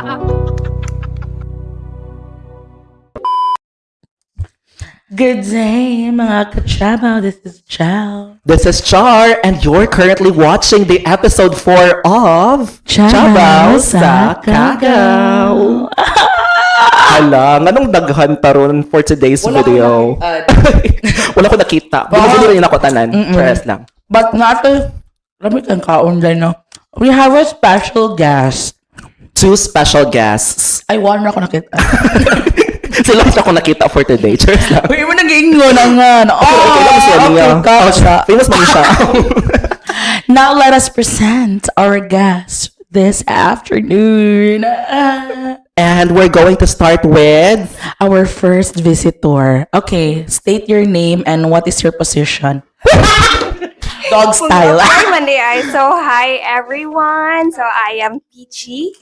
Good day, mga kachabaw. This is Chow. This is Char, and you're currently watching the episode 4 of Chabaw sa sa Kagaw. Hala, nganong daghan taron for today's video? Wala ko nakita. Video rin ako tanan. Press lang. But nato, lamit ang ka-online, no? We have a special guest. 2 special guests. Ay, one na ako nakita. Sila ko ako nakita for today. Cheers lang. Uy, mo nag-iingo na nga. Okay lang siya niya. Kasha. Famous man siya. Now, let us present our guest this afternoon. And we're going to start with... Our first visitor. Okay, state your name and what is your position. Dog style. Hi, Monday. So, hi, everyone. So, I am Peachy.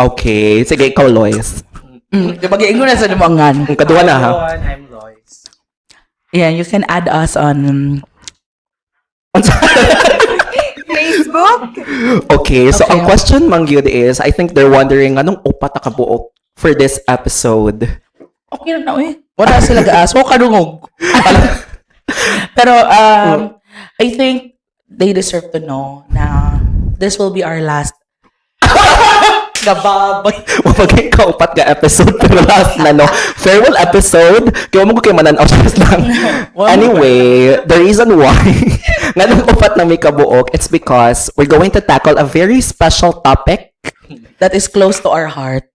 Okay. Sige, ikaw, Lois. Mag-iingo na sa lumangan. Ang kaduwa na, ha? I'm Lois. Yeah, you can add us on... Facebook. Okay, so Okay. ang question mang yun is, I think they're wondering, anong upat na kabuok for this episode? Okay na eh. Wala sila gaas. Huwag kadungog. Pero, I think they deserve to know na this will be our last gababoy. Mapagay ka upat ka episode pero last na, no? Farewell episode. Kaya mo ko kayo manan just lang. Anyway, the reason why nga nung upat na may kabuok, it's because we're going to tackle a very special topic. That is close to our heart.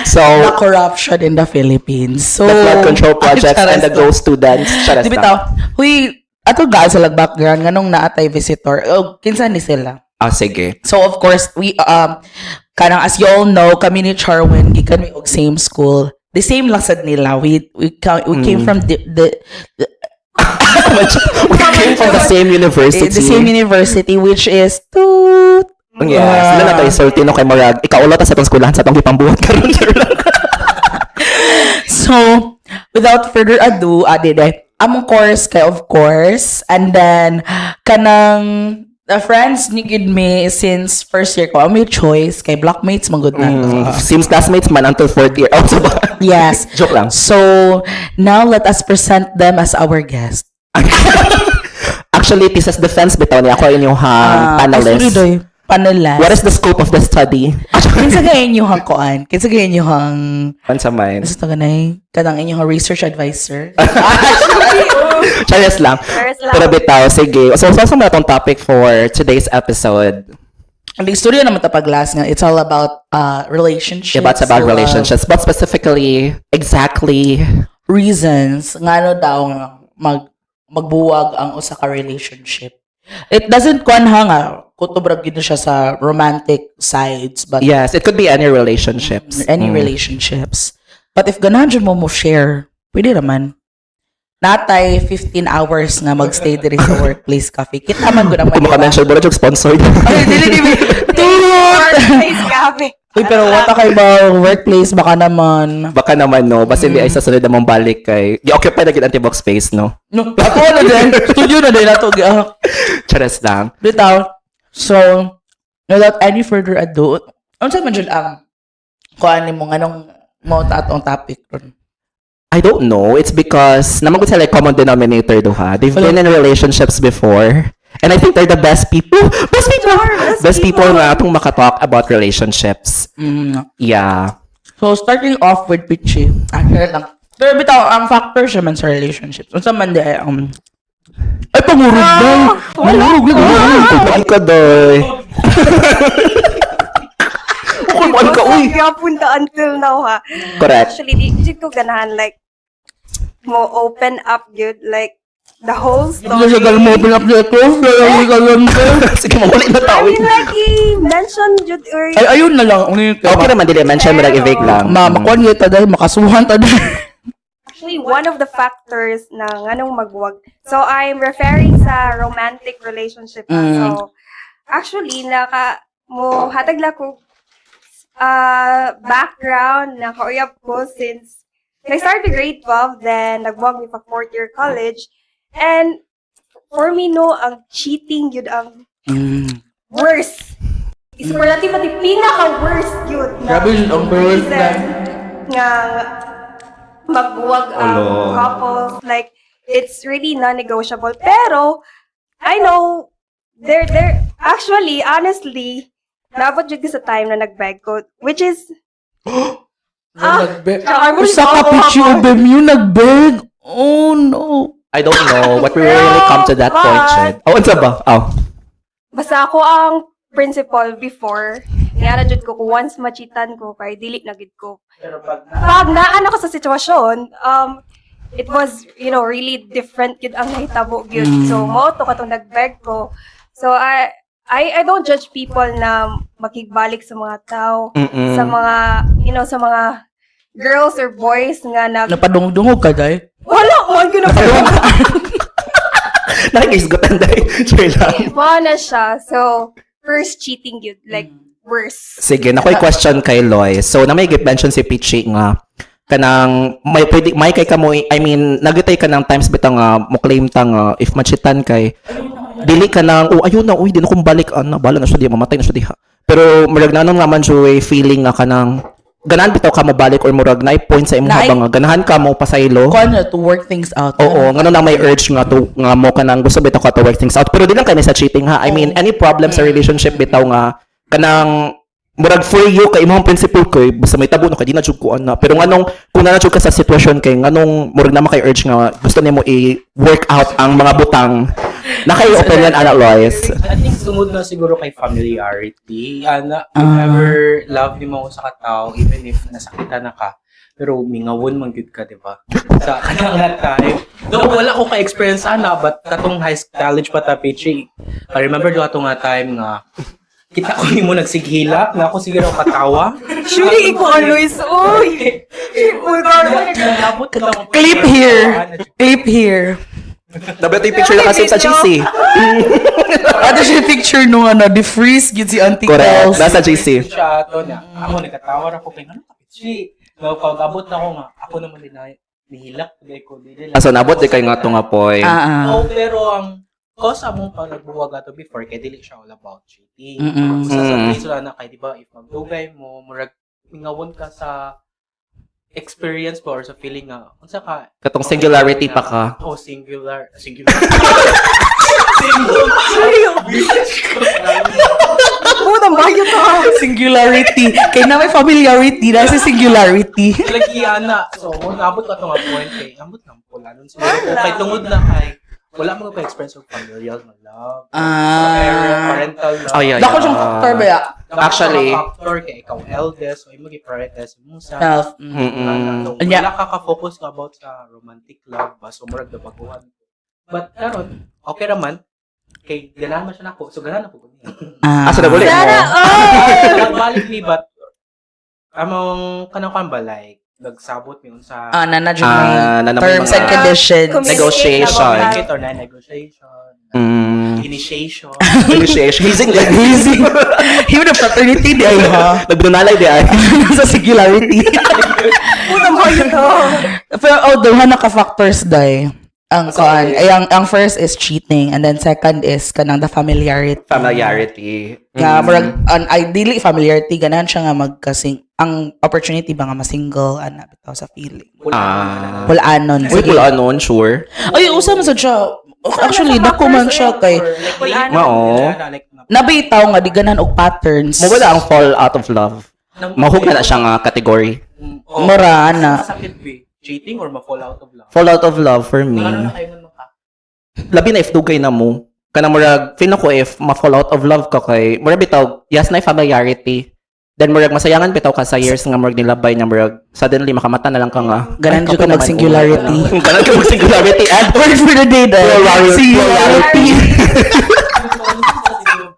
So, The corruption in the Philippines. So, the flood control project Charas and the to. ghost students. Charas Di na. bitaw, huy, ato gaan sila background, nga nung naatay visitor, kinsa ni sila. Ah, sige. So, of course, we, kanang as you all know, kami ni Charwin, gikan we og same school. The same lang sad nila. We came from the We came from the same university. the same university, which is Toot. Yes. Sila na tayo sulti no kay Marag. Ikaw ulo ta sa itong skulahan sa itong gipambuhat karon sir lang. So, without further ado, among course kay of course, and then kanang the friends ni gid me since first year ko, may choice kay blockmates magud na. Seems classmates man until 4th year. Oh, so ba? Yes. Joke lang. So, now let us present them as our guest. Actually, this is defense bitaw niya ako inyong panelist. Panelist. What is the scope of the study? Kinsa gay inyong kuan? Kinsa gay inyong Once a mine. gusto ganay kanang inyong research advisor? Charis lang. Charis lang. Pero bitaw, sige. So, saan ba itong topic for today's episode? Ang istorya naman tapag last nga, it's all about relationships. Yeah, it's about So, relationships. But specifically, exactly, reasons nga ano daw nga magbuwag ang usa ka relationship. It doesn't kuan nga kutobrag gid siya sa romantic sides, but yes, it could be any relationships. any relationships. But if ganahan jud mo share, pwede naman. Natay 15 hours nga magstay diri sa workplace cafe. Kita man ko naman. Kung maka-mention mo na yung sponsored. Ay, dili. Workplace cafe. Uy, pero wata kay ba workplace baka naman. Baka naman, no? Basta hindi ay sasunod namang balik kay... Okay, pa naging anti-box space, no? No, ako na din. Studio na din nato. Charas lang. Bitaw. So, without any further ado, ano sa man dyan ang kuhaan mo anong mo atong topic ron? I don't know. It's because naman ko sila like common denominator duha. They've been in relationships before. And I think they're the best people. Best people na atong makatalk about relationships. Yeah. So, starting off with Pichi. Share lang. Pero bitaw, ang factor siya man sa relationships. Ano sa man di ay, ay, pangurog na. Pangurog lang. Ay ka, doy. Okay, mo ka, uy. Kaya punta until now, ha. Correct. Actually, di ko ganahan, like, mo open up, dude, like, the whole Hindi siya story. galing mo open up the close. Hindi ka lang. Sige, mawali na I tao. mean, like, i-mention, dude, or... Ay, ayun na lang. Okay naman, dili. Mention mo lang, i-vague lang. Makuha niya taday, makasuhan taday. Actually, one of the factors na nganong magwag. So, I'm referring sa romantic relationship. So, actually, mo hatag la ko background na kauyap ko since nag-start with grade 12, then nagwag mi pa 4th year college. And for me, no, ang cheating yun ang worst. superlative at pinaka-worst yun Grabe yun, ang worst reason nga magwag ang Olo. couples. Like, it's really non-negotiable. Pero, I know, they're actually, honestly, nabot yun ko sa time na nag-beg ko, which is, Usa ka pichi ubem yun nagbeg. Oh no. I don't know what we really come to that point, Chad. Oh, unsa ba? Oh. basta ako ang principal before, nga na jud ko kung once machitan ko, kay dili na gid ko. Pag naan ako sa sitwasyon, it was, really different yun ang nahitabo yun. So, mo to katong nag-beg ko. So, I don't judge people na makigbalik sa mga tao, sa mga, sa mga girls or boys nga Napadungdungog ka, day? wala, man ko na Nakikisgutan dahil. Sure lang. Wala na siya. So, first cheating yun, like, worse. Sige, nakoy question kay Loy. So, na may mention si Pichi nga, kanang, may kay ka mo, I mean, nagitay ka ng times bita nga, mo claim ta nga, if machitan kay, dili ka nang, ayun na, di na kong balik, bala na siya di, mamatay na siya di ha. Pero, murag na nung naman siya, feeling nga kanang, ganahan bitaw ka mabalik or murag na point sa imong habang nga, ganahan ka mo pasaylo. Kuan to work things out. Oo, ngano na may urge nga to nga mo kanang gusto bitaw ka to work things out. Pero di lang kami sa cheating ha. I mean, any problem sa relationship bitaw nga kanang murag for you kay imong principle ko basta may tabo no kay di na jud ko ana. Pero nganong kung na jud ka sa sitwasyon kay nganong murag na kay urge nga gusto nimo i-work out ang mga butang. Nakay opinion ana Lois. I think sumod na siguro kay familiarity. Whoever love ni mo sa katao, even if nasakitan na ka, pero mingawon man gyud ka, di ba? Sa kanang nga time. Though wala ko ka-experience but katong college pa ta Pichi. I remember do ato nga time nga kita ko nimo nagsighila na ako siguro katawa. Surely, ikaw ang Luis. Uy! Clip here. Clip here. Dapat yung picture na kasi sa GC. Ato siya picture nung defreeze gid si Auntie Correct. Kels. Nasa GC. Siya ato na. Ako nagkatawa ra ko kay ano ka Pichi. No, pag abot na ko nga, ako naman din nihilak kay ko dili. Aso nabot di kay nga to nga point. Oh, pero ang cause among panagbuwag ato before kay dili siya all about cheating. Sa reason na kay di ba if magdugay mo murag ingawon ka sa experience mo or sa feeling nga unsa ka Katong singularity pa ka. Oh, singular. Putang bayo to. Singularity. Kaya na may familiarity na si singularity. Lagi ana. So, nabot ka to nga point kay ambot nang pula nun siguro kay tungod na kay wala mo pa experience of familial na love. Parental love. Ay, Dako siyang factor ba ya? Actually, factor kay ikaw eldest, so imo gi-prioritize mo sa Self. wala ka ka-focus ka about sa romantic love ba so murag na baguhan. But karon, okay raman kay ganahan man siya nako. So ganahan ako niya. Asa na ulit mo? Nagbalik ni but among kanang ba like nagsabot mi unsa Nanadyo na naman terms and mga- conditions. Negotiation. communicate or na negotiation, initiation. Initiation. Hazing din. Easy. Even the fraternity di ay ha. Nagbunalay di ay. Sa singularity. Putang bayo to. Pero although naka-factors day. Ang kuan, ay ang first is cheating and then second is kanang the familiarity. Familiarity. Nga murag ideally familiarity ganahan siya nga magkasing ang opportunity ba nga ma-single ana bitaw sa feeling. Pulanon. Uy, pula anon, sure. Ay usa man sad siya. Actually dako man siya kay Mao. nabitaw nga di ganahan og patterns. Mawala ang fall out of love. Mahug na siya nga category. Mura ana. Sakit ba? Cheating or ma-fall out of love? Fall out of love for me. Ano na kayo nun ka? Labi na if dugay na mo. Kana murag feel ko if ma-fall out of love ka kay murag bitaw yes na familiarity. Then murag masayangan bitaw ka sa years nga murag nilabay nga murag suddenly makamata na lang ka nga. Ganan jud ka mag singularity. Ganan ka mag singularity and Word for the day day. Singularity.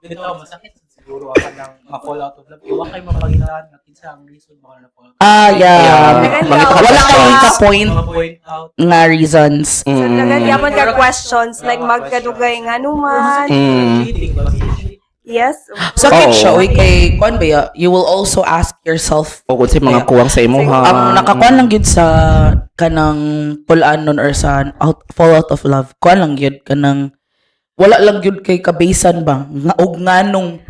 Dito, masakit siguro ako ng ma-fall out of love. Iwa kayo mapagitaan na kinsa ang reason baka na-fall out. Yeah. Wala kang ka-point Mga point out. nga reasons. So, nagagyaman ka questions, like magkadugay nga numan. Cheating ba? Yes. Sakit Oo. siya, uy, kay kuan ba ya, you will also ask yourself, O kung si mga kuwang sa imo ha. ang nakakuan lang yun sa kanang pulanon or sa fall out of love, kuan lang yun, kanang, wala lang yun kay kabasan ba, nga og nganong,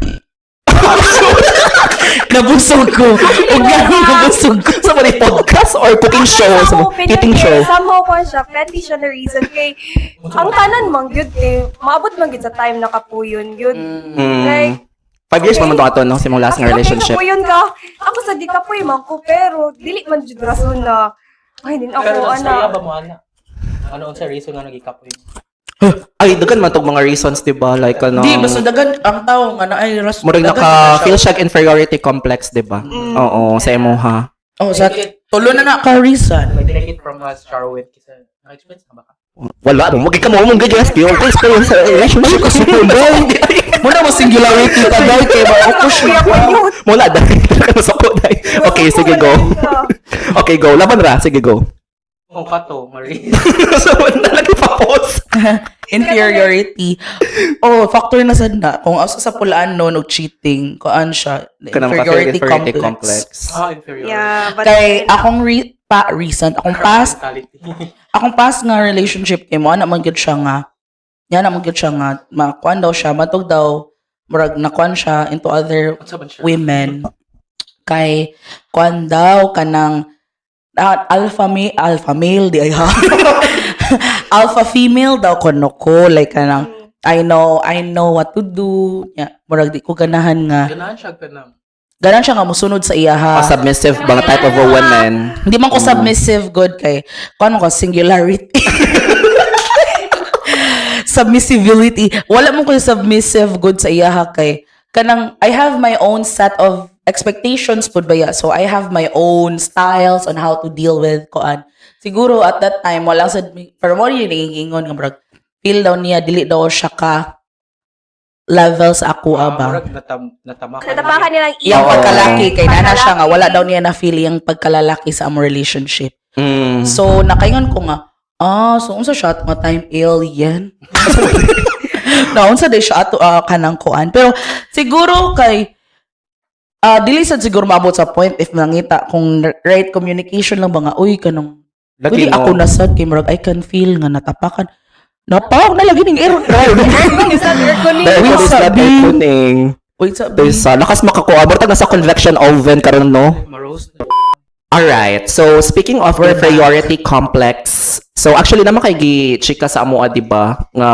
Nabusog ko. Ug nabusog ko. Sa mga podcast or cooking show, sa mga eating show. Somehow ko siya, petty siya na reason kay ang tanan mang gyud kay maabot man gyud sa time na kapuyon gyud. Like 5 years pa man to no, sa mong last nga relationship. Kapuyon ka. Ako sa di kapuy man ko pero dili man jud rason na ay din ako Pero ana. ba mo ana? Ano sa reason nga nagikapoy? Ay, dagan man tong mga reasons, di ba? Like, ano, Di, basta dagan ang tao nga na ay ras. murag dagan naka-feel siya. siya inferiority complex, di ba? Oo, sa emoha. Oh, sa tulo na ka reason. Like, take it from us, Charwin, kasi naka-experience na ba ka? Wala, magiging ka mo, mong gagas, yung experience sa relationship ko super boy. Muna mo singularity ka daw kay ba ako siya. Mula, dahil ka masako, dahil. Okay, sige, go. Okay, go. Laban ra, sige, go. Kung kato, Marie. So, nalagi pa pause. Inferiority. Oh, factor na sad na. Kung asa sa pulaan no, no cheating, kuan siya. Kanang Inferiority inferiority complex. Inferior. Yeah, but Kay akong recent, akong past Mentality. nga relationship kay mo, ana man gyud siya nga. Yan na man gyud siya nga, makuan daw siya, matog daw, murag nakuan siya into other What's up, women. Kay kuan daw kanang alpha male di ay ha. Alpha female daw kono ko like kanang I know what to do. Yeah, murag di ko ganahan nga. Ganahan siya ka na. Ganan siya nga musunod sa iya ha. Submissive bang type of a woman. Hindi man ko submissive good kay kuan ko singularity. Submissibility. Wala mo ko submissive good sa iya ha kay kanang I have my own set of expectations pud baya. So I have my own styles on how to deal with kuan. Siguro at that time wala sad pero mo yun ingon nga murag feel daw niya dili daw siya ka level sa ako ba. Murag natama ka. natapakan nilang Yung Oo. pagkalaki kay nana siya nga Pagkalaki. wala daw niya na feel yung pagkalalaki sa among relationship. Mm. So nakaingon ko nga so unsa siya ato nga time alien. Na unsa day siya ato kanang kuan. Pero siguro kay dili sad siguro maabot sa point if nangita kung right communication lang ba nga uy kanang Lagi Kundi no. ako nasad kay murag I can feel nga natapakan. Napawag na lagi ning aircon. Dahil Wait, ko is not sabi. kuning. Wait sa There's lakas makakuha. Murag nasa convection oven karon no. Ma-roast na. Alright, so speaking of inferiority complex, so actually naman kay gi-chika sa amoa, di ba? Nga,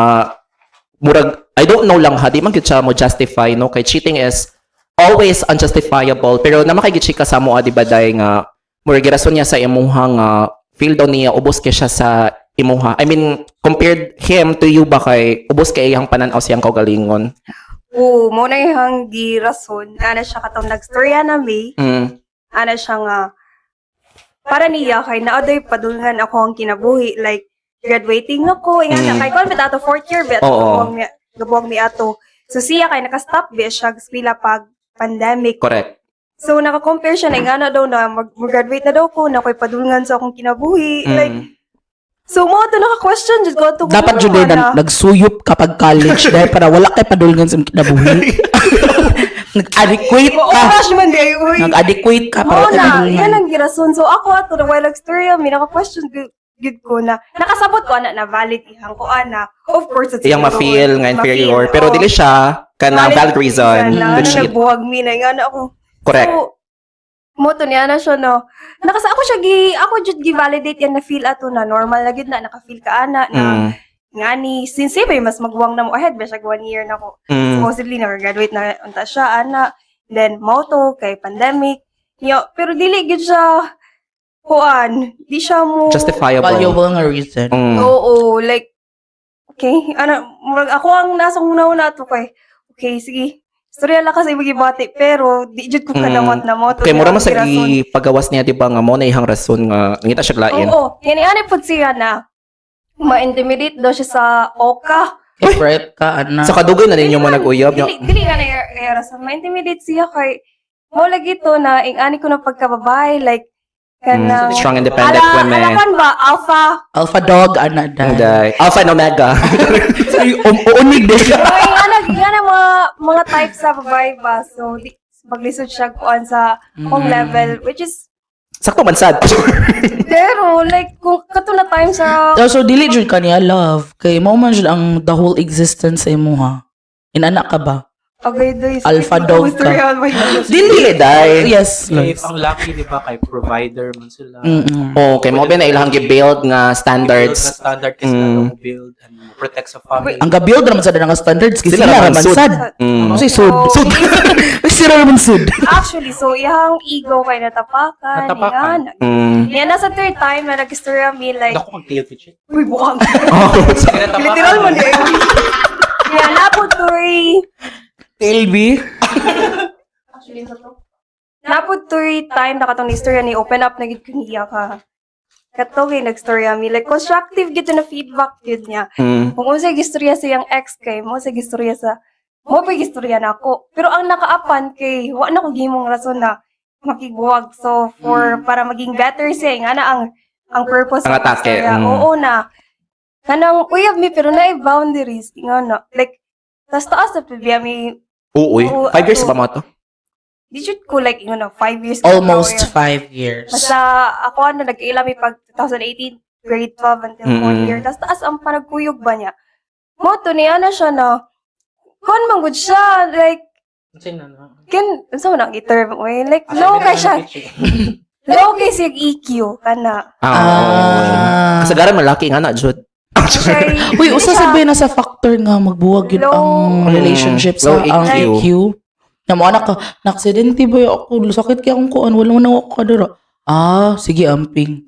murag, I don't know lang ha, di man gyud siya mo justify, no? Kay cheating is always unjustifiable, pero naman kay gi-chika sa amoa, di ba, dahil nga, murag girason niya sa imuha nga, feel daw niya, ubos kay siya sa imuha. I mean, compared him to you ba kay, ubos kay iyang pananaw siyang kaugalingon? Oo, mo na yung girason. Ana siya katong nagstorya na may. Mm. Ana siya nga para niya kay naaday padulngan ako ang kinabuhi like graduating ako ingana kay kon bitato fourth year bet Oo. gabuang mi ato so siya kay naka-stop be siya pila pag pandemic Correct. so naka-compare siya na ingana daw na mag-graduate na daw ko na ko'y padulngan sa akong kinabuhi like so mo to naka-question jud ko to dapat jud na nagsuyop kapag college dahil para wala kay padulngan sa kinabuhi. Nag-adequate ka. Oras man day uy Nag-adequate ka Oo para kay na, padulngan. yan ang girason. So ako ato na while nag-storya, may naka-question good ko na nakasabot ko na valid ihang ko ana. Of course, it's Iyang ma-feel nga inferior, pero dili siya kanang valid reason to na cheat. nagbuwag mi na nga na ako. Correct. So, mo to niya na siya no. Nakasa ako siya ako jud gi-validate yan na feel ato na normal na gid na naka-feel ka ana na ngani since may mas magwang na mo ahead ba siya 1 year na ko. Supposedly nag-graduate na unta siya ana. Then moto kay pandemic. Yo, pero dili gid siya kuan, di siya mo Justifiable. Valuable nga reason. Oo, like okay, murag ako ang nasang una to kay. Okay, sige. Storya lang kasi magibati pero di jud ko kanamot na mo to. Okay, mura man sa pagawas niya, di ba, nga mo na ihang rason nga ngita siya glain. Oo, ani pud siya na ma-intimidate daw siya sa Oka. If ka ana. Sa kadugay na ninyo mo nag-uyab. Dili nga na sa ma-intimidate siya kay mo lagi to na ingani ko na pagkababae like kanang Strong independent women. Alakan ba Alpha dog ana dahil. Hindi. Alpha and Omega. Uunig din siya. Ingana mga type sa babae ba so paglisod siya kuan sa akong level which is Sakto man sad. pero like kung kato na time sa So dili jud kaniya love kay mo man jud ang the whole existence sa imo ha. Inana ka ba? Agay doy. Alpha dog ka. Dili, day. Yes. If ang lucky, di ba, kay provider man sila. Mm-mm. Okay, mo ba na ilang gi-build nga Build na standards? standard kasi na build and protect sa family. Ang gabuild naman sa nga standards kasi Sila sila naman naman sud. sad. Mm. Kasi sud. So, Sila naman sud. Actually, so iyang ego kay natapakan. Natapakan. Yan. Mm. Yan, nasa third time na nag-istorya mi like, Dako mag-tail pitch. uy, bukang. Oh, Literal mo din. Yan, naputoy. LB. Actually, sa to. Naputoy time na katong istorya ni open up na gid ko niya ka. Kato kay nag-storya mi like constructive gid na feedback gid niya. Mm. Kung unsa gistorya sa iyang ex kay mo sa gistorya sa mo pa gistorya na ako. Pero ang nakaapan kay wa na ko gihimong rason na makigbuwag. So para maging better siya nga na ang purpose Ang sa atake, istorya. Oo na. Kanang uyab mi pero na boundaries nga na. Like taas na pibiya mi Uy, Oo, 5 years ako. ba mo to? di jud ko like 5 years Almost ago. 5 years. Basta ako nag-iila mi pag 2018 grade 12 until 1 year. Tapos taas ang panagkuyog ba niya. Mo to niya na siya na kon man gud siya like unsa man ang term way like low kay siya. Low kay siya EQ kana. Kasagaran malaki nga na, Jud. Siya- Uy, usa siya- sabi na sa factor nga magbuwag yun Low- ang relationship sa Low ang EQ. EQ. Na mo anak ka, na-aksidente ba yung ako? Sakit kaya akong kuan, wala mo na ako kadira. Sige, amping.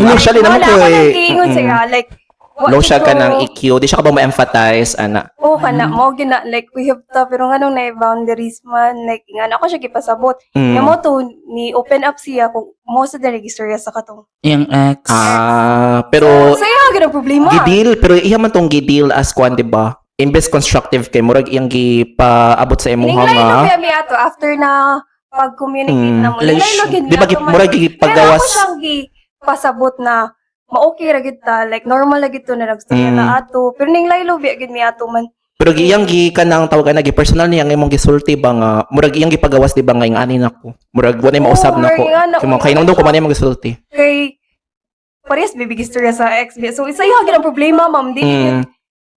Actually, naman Wala ko ako eh. nag-iingon siya like Low siya ka ko- ng EQ. Di siya ka ba ma-emphasize, ana? Oo ka na, mo gina, like, we have to, pero nga nung na-boundaries man, like, nga na ako siya kipasabot. Mm. Nga mo to, ni open up siya kung mo sa na-register sa katong. Yung ex. Pero, So, yung ganang problema. gidil, pero iya man tong gidil as kwan, di ba? Imbes constructive kay murag iyang gipaabot sa imo Ninglay nga. no mi ato, after na pag-communicate na mo. Ninglay no gid Di ba ato man. murag Pero ako gipagawas? siyang gipasabot na, ma-okay ra gid ta, like, normal ra gid to na nagstorya na ato. Pero ninglay lo gid mi ato man. Pero iyang gi kanang tawag na gi personal niya nga imong gisulti ba nga murag iyang gipagawas di ba nga ing ani nako. Murag wala mausab Oo, nako. murag nga na- Kay mo kay nung ko man imong gisulti. Kay, parehas bibig istorya sa ex. So, isa yung ang problema, ma'am. Di,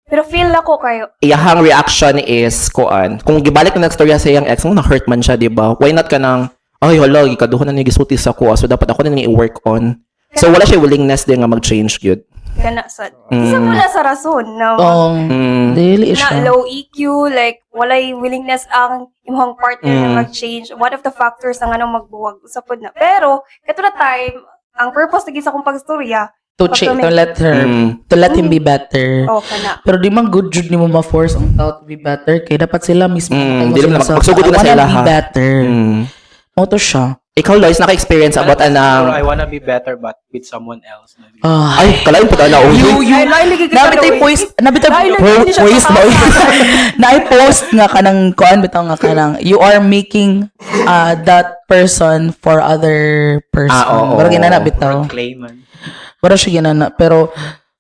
pero feel na ko kayo. Iyahang reaction is kuan. Kung gibalik na nagstorya sa iyang ex, mo na hurt man siya, di ba? Why not ka nang ay hala gikaduhan na ni gisulti sa ko so dapat ako na ni i-work on. So wala siya willingness din nga mag-change gyud. Kana sa, isa mo na sa rason na, Dili na siya. low EQ, like, walay willingness ang imong partner na mag-change. One of the factors ang anong magbuwag. Usapod na. Pero, kato na time, ang purpose na gisa kong pagstorya, To let her, to let him be better. kana. Pero di man good jud nimo ma-force ang tao to be better kay dapat sila mismo Di naman magsugod na I wanna sila, be ha? better. Mo to siya. Ikaw Lois naka-experience about Siguro, anang I wanna be better but with someone else. ay kalain po na You Ay, lagi kita nabitay na, post nabitay Ay, lagi siya post mo kapasa. na-post nga kanang kuan bitaw nga kanang you are making that person for other person. oo. Pero ginana bitaw. Clayman. Wala siya ginana. Pero,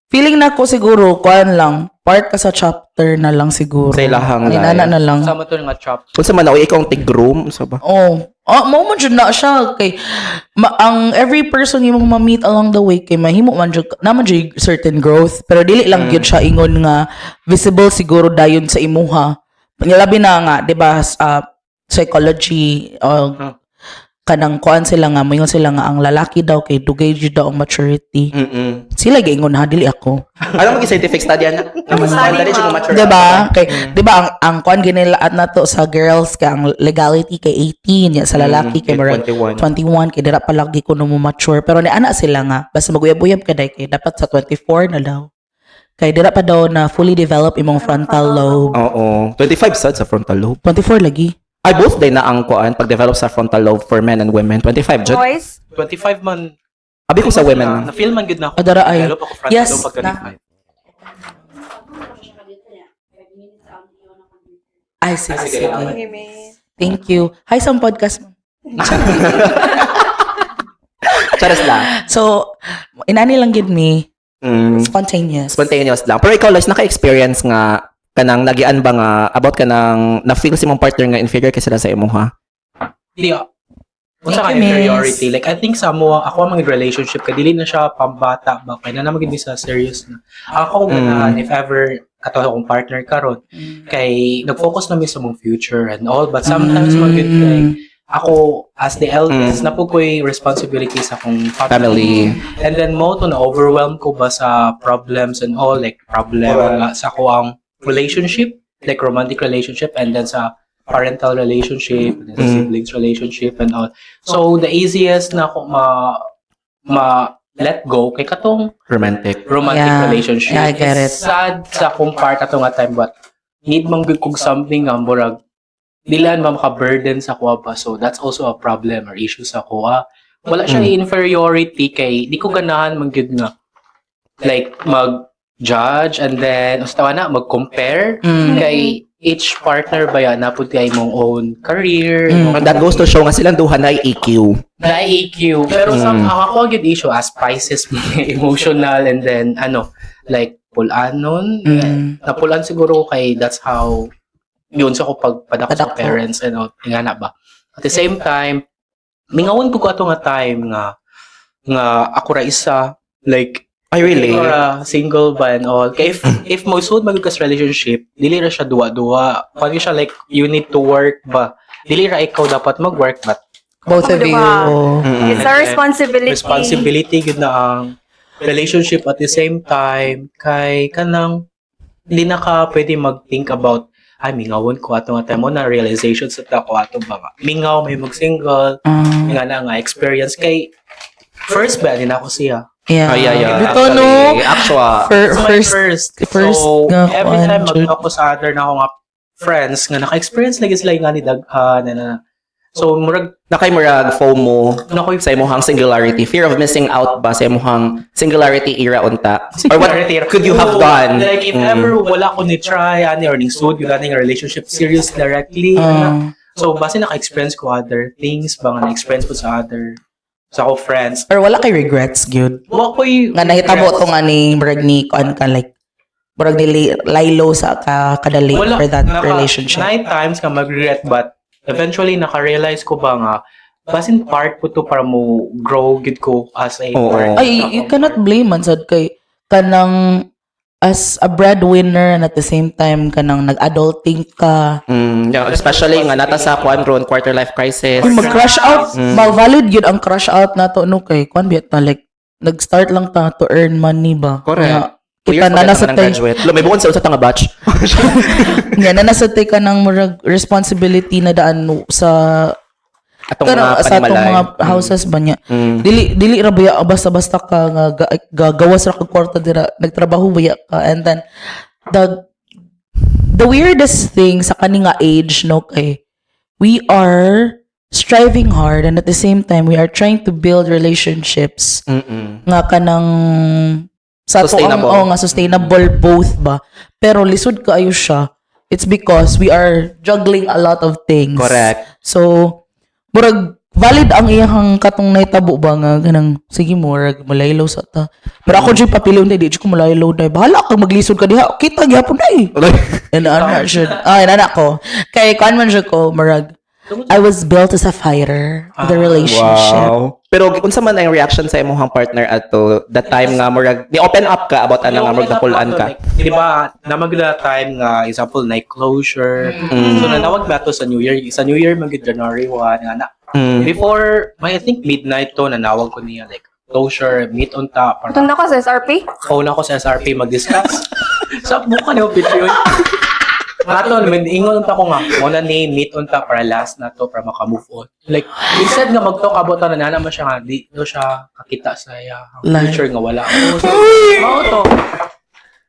feeling na ko siguro, kuan lang, part ka sa chapter na lang siguro. Sa ilahang Ninana life. na lang. Sama to nga chop. Unsa man ako ikaw ang tig-groom sa ba? Mo man jud na siya kay ang every person imong ma-meet along the way kay mahimo man jud naman jud certain growth pero dili lang gyud siya ingon nga visible siguro dayon sa imuha. Labi na nga 'di ba psychology kanang kuan sila nga mayon sila nga ang lalaki daw kay dugay jud daw ang maturity. Sila giingon ha dili ako. Alam mo scientific study ana? Naman dali siya mature. 'Di ba? Kay 'di ba ang kuan ginilaat na to sa girls kay ang legality kay 18 ya sa lalaki kay murag 21 kay dira pa lagi ko no mo mature pero ni ana sila nga basta maguyab-uyab ka dai kay dapat sa 24 na daw. Kay dira pa daw na fully develop imong frontal lobe. Oo. 25 sad sa frontal lobe. 24 lagi. Ay both day na ang kuan pag-develop sa frontal lobe for men and women. 25 jud. Boys, 25 man. Abi ko sa women. Na-feel man good na ako. Adara ay. Develop ako front Yes, lobe pag 25. Ay sige. sige. okay, may. Thank you. Hi sa podcast mo. Charas lang. So, inani lang gid me spontaneous. Spontaneous lang. Pero ikaw Lois naka-experience nga kanang nagian ba nga about kanang na-feel si mong partner nga inferior kasi sila sa imo ha? Di unsa ka Thank you, miss. inferiority? Like, I think sa mo, ako ang mga relationship ka, dili na siya pambata ba? Kaya na naman gindi sa serious na. Ako ganahan, if ever, kato akong partner karon kay nag-focus na mi sa mong future and all, but sometimes magid kay ako as the eldest na po ko'y responsibility sa akong Family. and then mo to na overwhelm ko ba sa problems and all, like problem nga sa ko ang relationship, like romantic relationship, and then sa parental relationship, and then sa siblings relationship and all. So the easiest na ako ma let go kay katong Romantic. Yeah. relationship. Yeah, I get it. It's sad sa akong part ato nga time, but need man gyud kog something nga murag dilan ba maka-burden sa kuha pa. So that's also a problem or issue sa kuha. Wala siya inferiority kay di ko ganahan man gyud nga like mag-judge and then ustawa na mag-compare kay each partner ba yan napud kay mong own career, And that goes to show nga silang duha na EQ. na EQ. Pero somehow ako ang issue as Pisces emotional and then like pulanon. Napulan siguro ko kay that's how yun sa ko pagpadako sa Padako. parents and all. Nga na ba? At the same time, mingawon ko ato nga time nga ako ra isa like Ay, really? or single ba and all. Kaya if magsuod magkas relationship, dili ra siya duwa-duwa. Pwede siya like, you need to work ba? Dili ra ikaw dapat mag-work, but Both of you. Diba? Mm-mm. It's our responsibility. responsibility gud na ang relationship at the same time. Kay kanang, hindi na ka pwede mag-think about, ay, mingawon ko ato nga time mo na realization sa tako ato ba nga. Mingaw, may mag-single, nga na nga experience. Kay, first ba, din ako siya. Yeah. Bito, no? Actually, So, First so, nga every kuan, time Jud. mag ako sa other na ako nga friends nga naka-experience lagi sila nga ni daghan na. So, murag nakay murag FOMO nakoy sa imong singularity, fear of missing out ba sa imong singularity era unta? Or what could you have done? Like, if ever wala ko ni try, ani, or ni sud, yung ating relationship serious directly. So, base naka-experience ko other things, ba nga na-experience ko sa ako friends. Or wala kay regrets, gyud. Wa ko'y Nga nahitabo to nga ni murag ni kuan ka like murag ni laylo sa kadali for that relationship. 9 times ka mag-regret, but eventually naka-realize ko ba nga basin part po to para mo grow gid ko as a Oo. partner. Ay, you cannot blame man sad kay kanang as a breadwinner and at the same time kanang nag-adulting ka. Yeah, especially nga nata sa quarter life crisis. Kung mag-crush out, valid yun ang crush out nato no kay kuan biya ta like nag-start lang ta to earn money ba. Correct. Nga, 2 kita years na nasa tay graduate. May buwan sa tanga batch. nga na nasa tay ka ng murag responsibility na daan sa Atong pero mga sa atong panimalay. mga houses ba niya. Dili ra baya basta-basta ka nga gagawas ra kag kwarta dira nagtrabaho baya ka and then the weirdest thing sa kaninga age no kay we are striving hard and at the same time we are trying to build relationships nga kanang sa ato Sustainable. ang nga sustainable both ba pero lisod kaayo siya. It's because we are juggling a lot of things. Correct. So murag valid ang iyang katong naitabo ba nga ganang sige murag malaylo sa ta. Pero ako jud papilon di ko malaylo dai. Bahala kang maglisod ka diha. Kita gyapon dai. And ana should. Ay ana ko. Kay kan man siya ko murag I was built as a fighter of the relationship. Wow. Pero unsa man ang reaction sa imong partner ato that time nga murag ni open up ka about ana nga murag napulaan ka. Di ba, namagda time nga, example, night closure. So, nanawag ba to sa New Year? Sa New Year, magid January 1, nga na. Before, I think midnight to, nanawag ko niya, like, closure, meet on top. Itong na ko sa SRP. Phone ako sa SRP mag-discuss. Sa buka niyo, picture yun. Nato, ingon ta ko nga, muna ni meet on top para last na to, para maka-move on. Like, instead nga mag-talk about na naman siya nga, di do siya kakita sa future nga wala. So, mao to.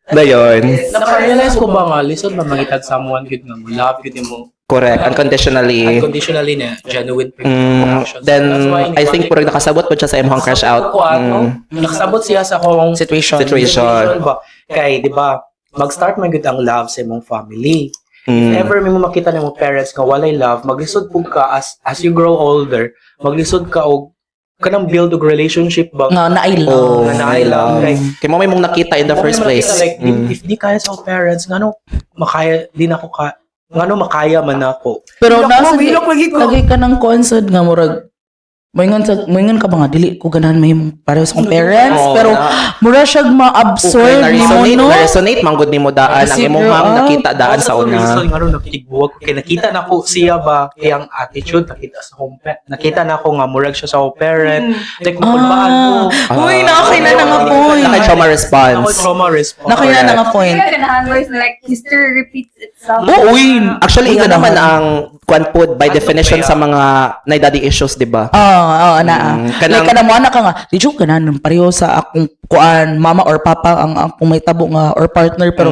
Dayon. Naka-realize ko ba nga, listen ba mangitag someone good nga mo, love good mo, Correct. Unconditionally. unconditionally na, genuine actions. Then I think purag nakasabot po siya sa imong crush out. Nakasabot siya sa akong Situation. ba? Kay, di ba, mag-start man gud ang love sa imong family. If ever may mo makita ng mga parents nga walay love, maglisod pug ka as you grow older, maglisod ka og kanang build og relationship ba? Nga na I love. Nga na I love. Like, Kaya mo may mong nakita in the first place. Like, if di kaya sa akong parents, ngano makaya, di na ako ngano makaya man ako. Pero Bilok nasa mo, bilok lagi ko. lagi ka ng concern nga murag moingon ka ba nga dili ko ganahan mahimong pareho sa akong parents, Oo, pero na. mura siya ma-absorb Okay, nimo no. na-resonate manggod nimo daan ang Kasi, imong girl, nakita daan sa una. Reason nga ron nakikigbuwag ko kay nakita na ko siya ba kay ang attitude nakita sa home nakita na ko nga murag siya sa home parent like makulbaan ko. Uy, nakakailan na nga point. Naka-trauma response. Ako trauma response. Nakailan na nga point. Kaya ganahan mo is like history repeats itself. Oo, uy. Actually, Uy, ito naman ganahan. ang kwan po by Ano definition kaya? sa mga daddy issues, di ba? Oo, na. kanang- Like, kanang mo anak ka nga, di joke ganahan pareho sa akong kuan, mama or papa ang akong may tabo nga or partner, pero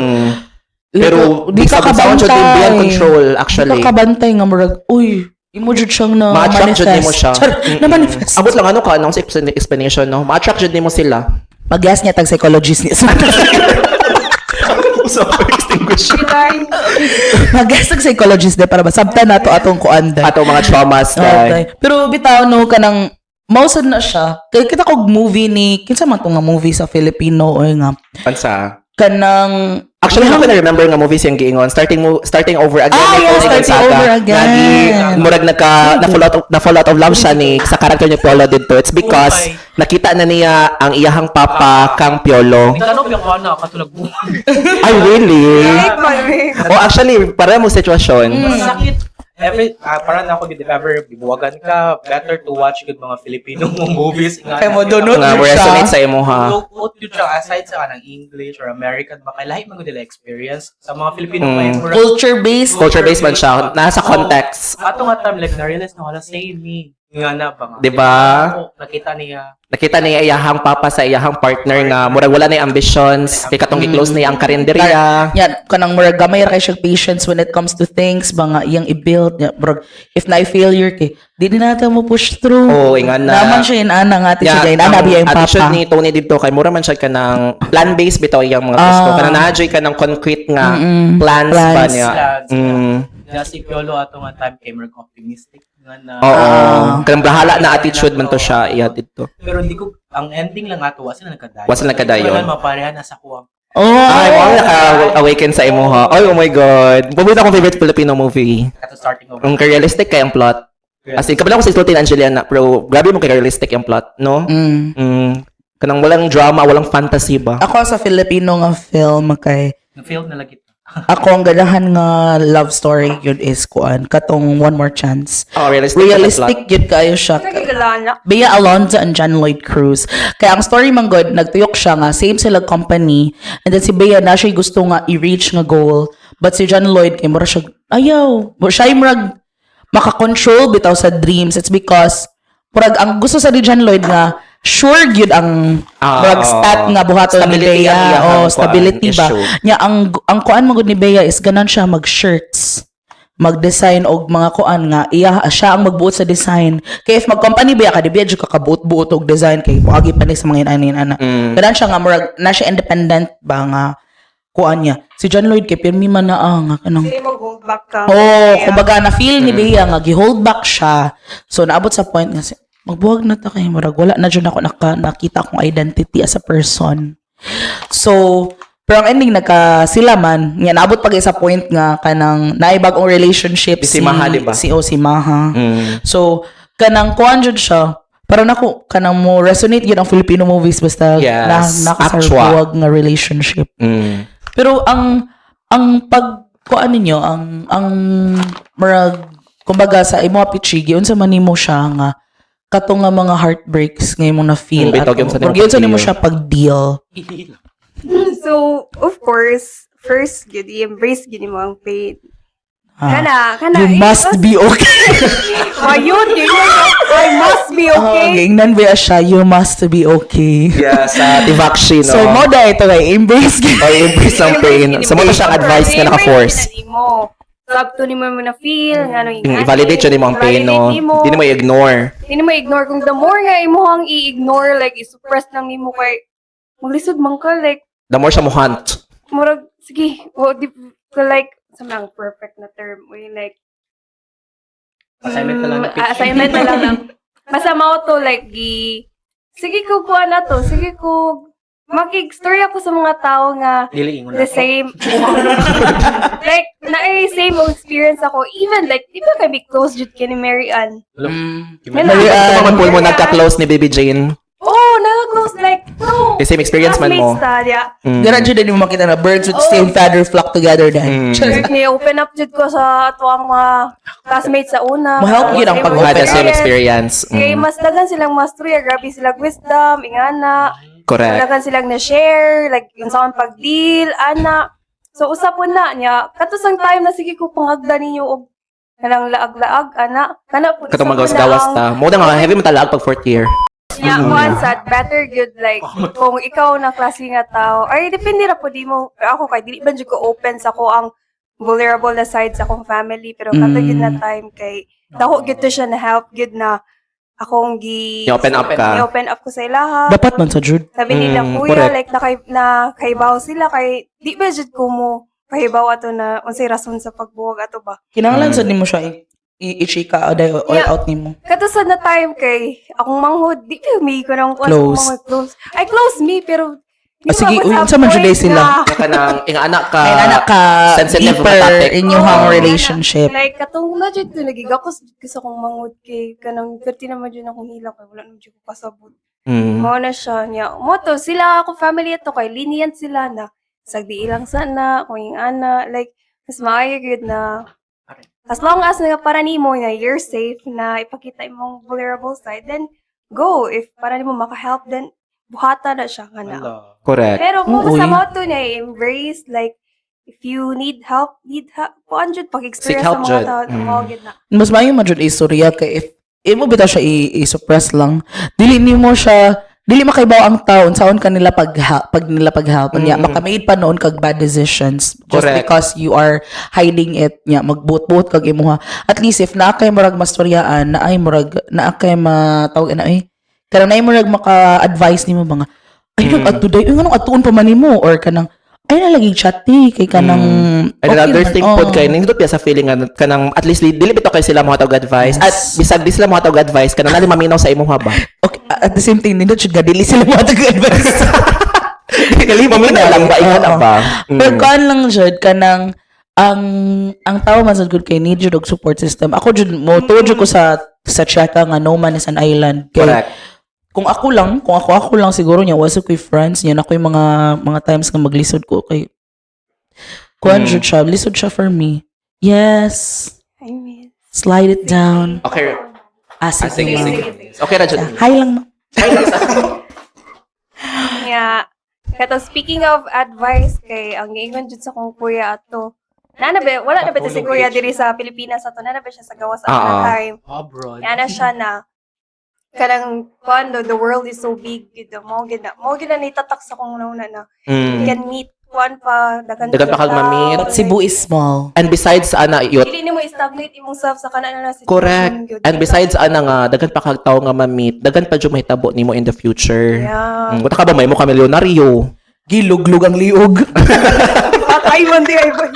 Pero di ka sound jud din beyond control actually. Di ka kabantay nga murag, uy, imo jud siyang na Ma-attract jud nimo siya. Na manifest. Abot lang ano ka anong explanation no? Ma-attract jud nimo sila. Mag-guess niya tag psychologist niya. So extinguish Mag-guess tag psychologist de para masabtan nato atong kuan day. ato mga traumas Okay. Pero bitaw no kanang mausad na siya. Kaya kita kog movie ni kinsa man tong nga movie sa Filipino o nga Pansa. kanang Actually, ako na-remember nga movies yung giingon. Starting over again. Ah, may yes, Pulling Starting Gonzaga. Over Again. Lagi, murag na-fall out of love siya ni sa character ni Piolo dito. It's because nakita na niya ang iyahang papa kang Piolo. Tanong yung ana katulog mo. Ay, really? Like, my Oh, actually, para mo sitwasyon. Sakit. Parang ako if ever bibuwagan ka, better to watch good mga Filipino movies. Kaya mo doon, Nga, siya. resonate sa imo ha. What yun siya, aside sa kanang English or American, baka lahat mga nila experience sa mga Filipino pa yung Culture-based. Culture-based man siya. Nasa context. Ato nga time, like, na-realize na wala save me. Nga na ba nga? Diba? Oo, nakita niya. Nakita niya iyahang papa sa iyahang partner nga murag wala na yung ambitions. Kay katong gi-close niya ang karinderya. Yan, kanang murag gamay ra kay siya patience when it comes to things, mga iyang i-build. Yan, murag, if na failure kay, di din natin mo push through. Oo, ingan na. Naman siya inana nga ati siya, inana biya yung attitude papa. ni Tony dito kay mura man siya ka ng plan-based bitaw iyang mga gusto. Kanang na-enjoy ka ng concrete nga plans ba Plans. niya. Plans, Mm. Nga si Piolo ato nga time kay Merc optimistic. Nga na. Oo. Kanang bahala na attitude man to siya iya dito. Pero hindi ko, ang ending lang ato, wasa na nagkadayon. Wasa na nagkadayon. Wala maparehan na sa kuwang. Oh, Ay, wow, naka-awaken sa imo ha. Ay, oh my God. Paborito akong favorite Filipino movie. Kato starting over. Ang realistic kay ang plot. As in, kabila ko sa Sultan Angeliana, pero grabe mo kay realistic yung plot, no? Kanang walang drama, walang fantasy ba? Ako sa Filipino nga film kay Na-failed na lagi. ako ang ganahan nga love story yun is kuan katong One More Chance. Oh, realistic. yung plot. Realistic yun kayo siya. Nagigalanak. Bea Alonzo and John Lloyd Cruz. Kaya ang story man good, nagtuyok siya nga, same sila company, and then si Bea na siya gusto nga i-reach nga goal, but si John Lloyd, kay mura siya, ayaw. Siya yung murag, makakontrol bitaw sa dreams. It's because, murag, ang gusto sa ni John Lloyd nga, sure gyud ang murag stat nga buhaton ni Stability ang Bea. iyang Oh, kuan, stability ba? issue. Nya, ang kuan man gud ni Bea is ganan siya mag-shirts mag-design og mga kuan nga iya siya ang magbuot sa design kay if mag-company ba ka di biya jud ka kabuot-buot og design kay moagi pa ni sa mga ana ganan siya nga murag na siya independent ba nga kuan niya si John Lloyd kay pirmi man na nga kanang Hindi mo hold back ka. kumbaga na feel ni Bea nga gi-hold back siya so naabot sa point nga magbuwag na ta kay murag wala na jud ako nakita akong identity as a person so pero ang ending sila man nga naabot pag sa point nga kanang naibagong relationship Si Maha, di ba? si Maha so kanang kuan jud siya para nako kanang mo resonate yun ang Filipino movies basta Yes, nakasarbuwag nga relationship pero ang pag kuan ninyo ang murag kumbaga sa imo pichigi unsa man nimo siya nga kato nga mga heartbreaks nga imong na feel Bitog yun sa nimo yun sa nimo pag-deal. siya pag-deal. So, of course, first, yun, i-embrace yun mo ang pain. Ah. Kana, You must be okay. Ayun, yun, I must be okay. Gingnan ba siya, you must be okay. Yeah, sa Tivaxi, no? So, mo da ito kay embrace gyud. Or embrace ng pain. So, mo na siyang advice nga naka-force. Sabto ni mo na feel, nga ano I-validate siya ni mo ang pain, no? Hindi mo i-ignore. Hindi mo i-ignore. Kung the more nga imo ang i-ignore, like, i-suppress lang ni mo kay, maglisod man ka, like, The more siya mo hunt. murag, sige, di ko like, sa mga perfect na term, we like, Assignment na lang na pitch. assignment na lang lang. Basta mo to, like, sige ko kuha na to, sige ko, makig-story ako sa mga tao nga Dili ingon the ako. same. Like, same experience ako. Even, like, di ba kami close jud kay ni Mary Ann? Mary Mary Ann, Ann. mo nagka-close ni Baby Jane. Oh, naka-close, like, no. The same experience man mo. Classmates ta, yeah. Dira jud din mo makita na birds with same feather flock together then. Like, ni-open up jud ko sa ato ang mga classmates sa una. Ma-help yun ang Same pag-open. Had the same experience. Kaya mas dagan silang mastery, grabe silang wisdom, ingana. Correct. Dagan silang na-share, like, yung sa akong pag-deal, ana. So, usapon na niya. Katusang time na sige ko pangagda ninyo og kanang laag-laag, ana. Kana po. Katong magawas-gawas ta. Mo na nga heavy matalag pag fourth year. Yeah, once at better good, like, kung ikaw na klase nga tao, ay, depende na po, di mo, ako kay, dili ba dyan ko open sa ko ang vulnerable na side sa akong family, pero kato yun na time kay, dako gito siya na help, good na, akong I-open up ka. I-open up ko sa ilaha. Dapat man sa jud. Sabi nila, kuya, correct. like, nakaibaw sila, kay, di ba dyan ko mo, kahibaw ato na, unsay rason sa pagbuwag ato ba? Kinahanglan sad nimo siya i-chika or all Yeah. out nimo. Katusad na time kay, akong manghod, di ba may ko nang Close. close. Ay, close me, pero, di ba, Sige, what's uy, up, unsa man jud point sila? na- Kanang anak ka. Ay anak ka sensitive deeper mga topic. in yung Oo. relationship. Like, katong na dyan ko, nagigakos dyan ko sa akong manghod kay, kanang 30 naman dyan akong hila kay, wala naman dyan ko kasabot. Mao na siya niya. Moto, sila ako family ato kay, lenient sila na, sagdi ilang sana, kung yung ana, like, mas maayo yun na, as long as nga para nimo na you're safe na ipakita imong vulnerable side, then go. If para nimo maka-help, then buhata na siya nga na. Ala. Correct. Pero mo Uy. sa motto na embrace, like, if you need help, kuan jud Seek pag-experience help, sa mga jud. tao, Mm. mga gid na. Mas maayo man jud istorya kay if imo bitaw siya i-suppress lang. Dili nimo siya dili makaibaw ang tao unsaon kanila pag nila paghelp niya makamade pa noon kag bad decisions just Correct. because you are hiding it niya magbuot-buot kag imuha. At least if naa kay murag mastoryaan, naa kay matawag na kanang naay murag maka-advise nimo mga ay nag-adto day nganong atuon pa man nimo or kanang ay nalaging chat ni kay kanang And another naman. thing Oo. pod kay nindot piya sa feeling nga kanang at least dili bitaw kay sila mga tawag advice Yes. at bisag di sila mga tawag advice kanang nali maminaw sa imuha ba. Okay, at the same time, nindot siya gadili sila mga taga-advise. Kali maminaw lang ba ingon Oo. ba. Pero kaan lang jud kanang ang tao man sad good kay need jud og support system. Ako jud mo tuod jud ko sa Cheka nga no man is an island. Kay, Correct. kung ako lang siguro niya was ko friends niya na ko yung mga times nga maglisod ko kay kuan jud siya, lisod siya for me. Yes. I mean, Slide it down. Okay. Asik Sige, naman. sige. Okay ra jud. Hi lang ma. yeah. Kato, speaking of advice, kay, ang ingon jud sa kong kuya ato, wala na ba ito si kuya diri sa Pilipinas ato, na ba siya sa gawas ato Oo. na time. Abroad. Yan na siya na, kanang, kuando, the world is so big, gito, mo gina nitatak sa kong nauna na, you can meet, kuan pa, Dagan pa kag tao, ma-meet. But Cebu is small. And besides ana yut Dili nimo stagnate imong self sa kanan na situation. correct. gyud. And besides ana nga dagan pa kag tawo nga ma-meet, dagan pa jud mahitabo nimo in the future. Yeah. Wala ka ba may mo ka milyonaryo? Giluglug ang liog. Patay man di ay boy.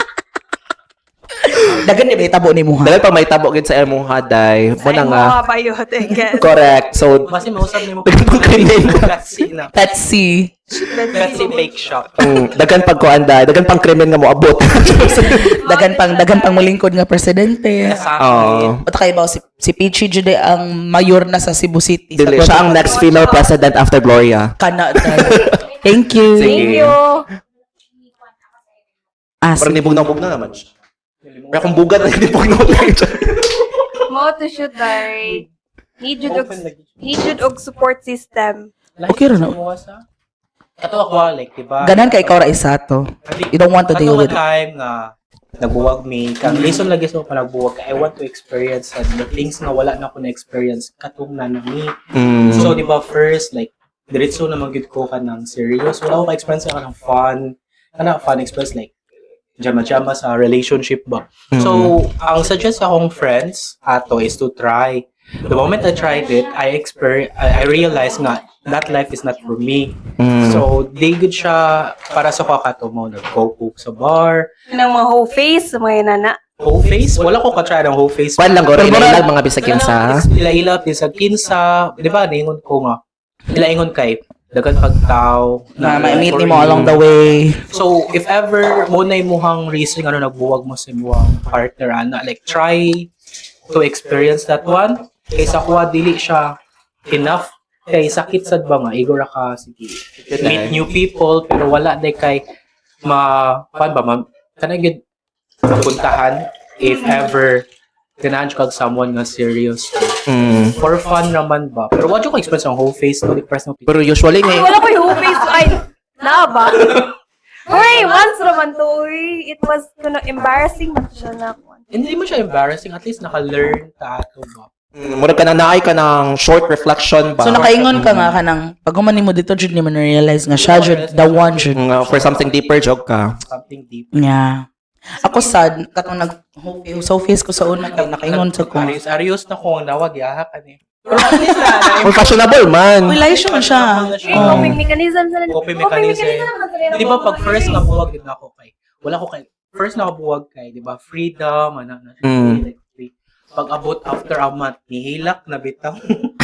Dagan ni ba itabo ni mo ha? Dagan pa may tabo gid sa imong haday. Mo na nga. Mga bayot, I guess. Correct. So Kasi mausap ni mo Kasi na. Petsy. Kasi bake shop. dagan pag kuanda, dagan pang krimen nga mo abot. Dagan pang mulingkod nga presidente. Oh. Bata kayo ba si Peachy Jude ang mayor na sa Cebu City. Dili siya ang next female president after Gloria. Kana. Thank you. Sige. Thank you. Parang Sige. nibugnaw naman siya. Pero kung bugat na nibugnaw lang siya. Mo to shoot like need jud og support system. Okay ra na. Kato ako, like, diba? Ganan ka ikaw ra isa to. You don't want to deal with it. time nga nagbuwag me, kang reason lagi sa pa nagbuwag ka, I want to experience the things nga wala na ako na-experience katong na me. So, di ba, first, like, diretso na magyud ko ka ng serious. Wala ko ka-experience ka ng fun experience, like, jama-jama sa relationship ba. So, ang suggest akong friends ato is to try. The moment I tried it, I realized nga that life is not for me. So, they good siya para sa kakato mo. Nag-go cook sa bar. Nang mga whole face mga nana. Whole face? Wala ko ka-try ng whole face. Kwan lang goro ilag mga bisag kinsa. Ila-ila, bisag kinsa. Di ba, naingon ko nga. Ila-ingon kay, dagan pagtaw Na na ma-meet for ni mo you. along the way. So, if ever mo na imuhang reason nagbuwag mo sa imuhang partner, ana, like, try to experience that one. Kaysa kuha, dili siya enough. Kay sakit sad ba nga, igora ka, sige, meet new people, pero wala day kay paano ba, kanang yun, mapuntahan, if ever, ganahan kag someone nga serious. For fun naman ba? Pero what yung experience ang whole face, no, depressed no people. Pero usually Ay, nga, wala ko yung face. Ay, na ba? Uy, once naman to, uy. It was, embarrassing na siya na ako. Hindi mo siya embarrassing, at least naka-learn ka ato ba? mura ka na naay ka ng short reflection ba? So nakaingon ka nga kanang pag humani mo dito jud ni mo na-realize nga siya jud the one jud. For something deeper, joke ka. Something deep. Yeah. Ako sad katong so face ko sa una kay nakaingon sa ko. Arios na kung nawag, yaha ka ni. Pero at least na, Kung fashionable man. Relation siya. Eh, coping mechanism sa Coping mechanism. Di ba pag first na buwag din ako kay, wala ko kay, first na buwag kay, di ba, freedom, like free. Pag abot after a month, nihilak na bitaw.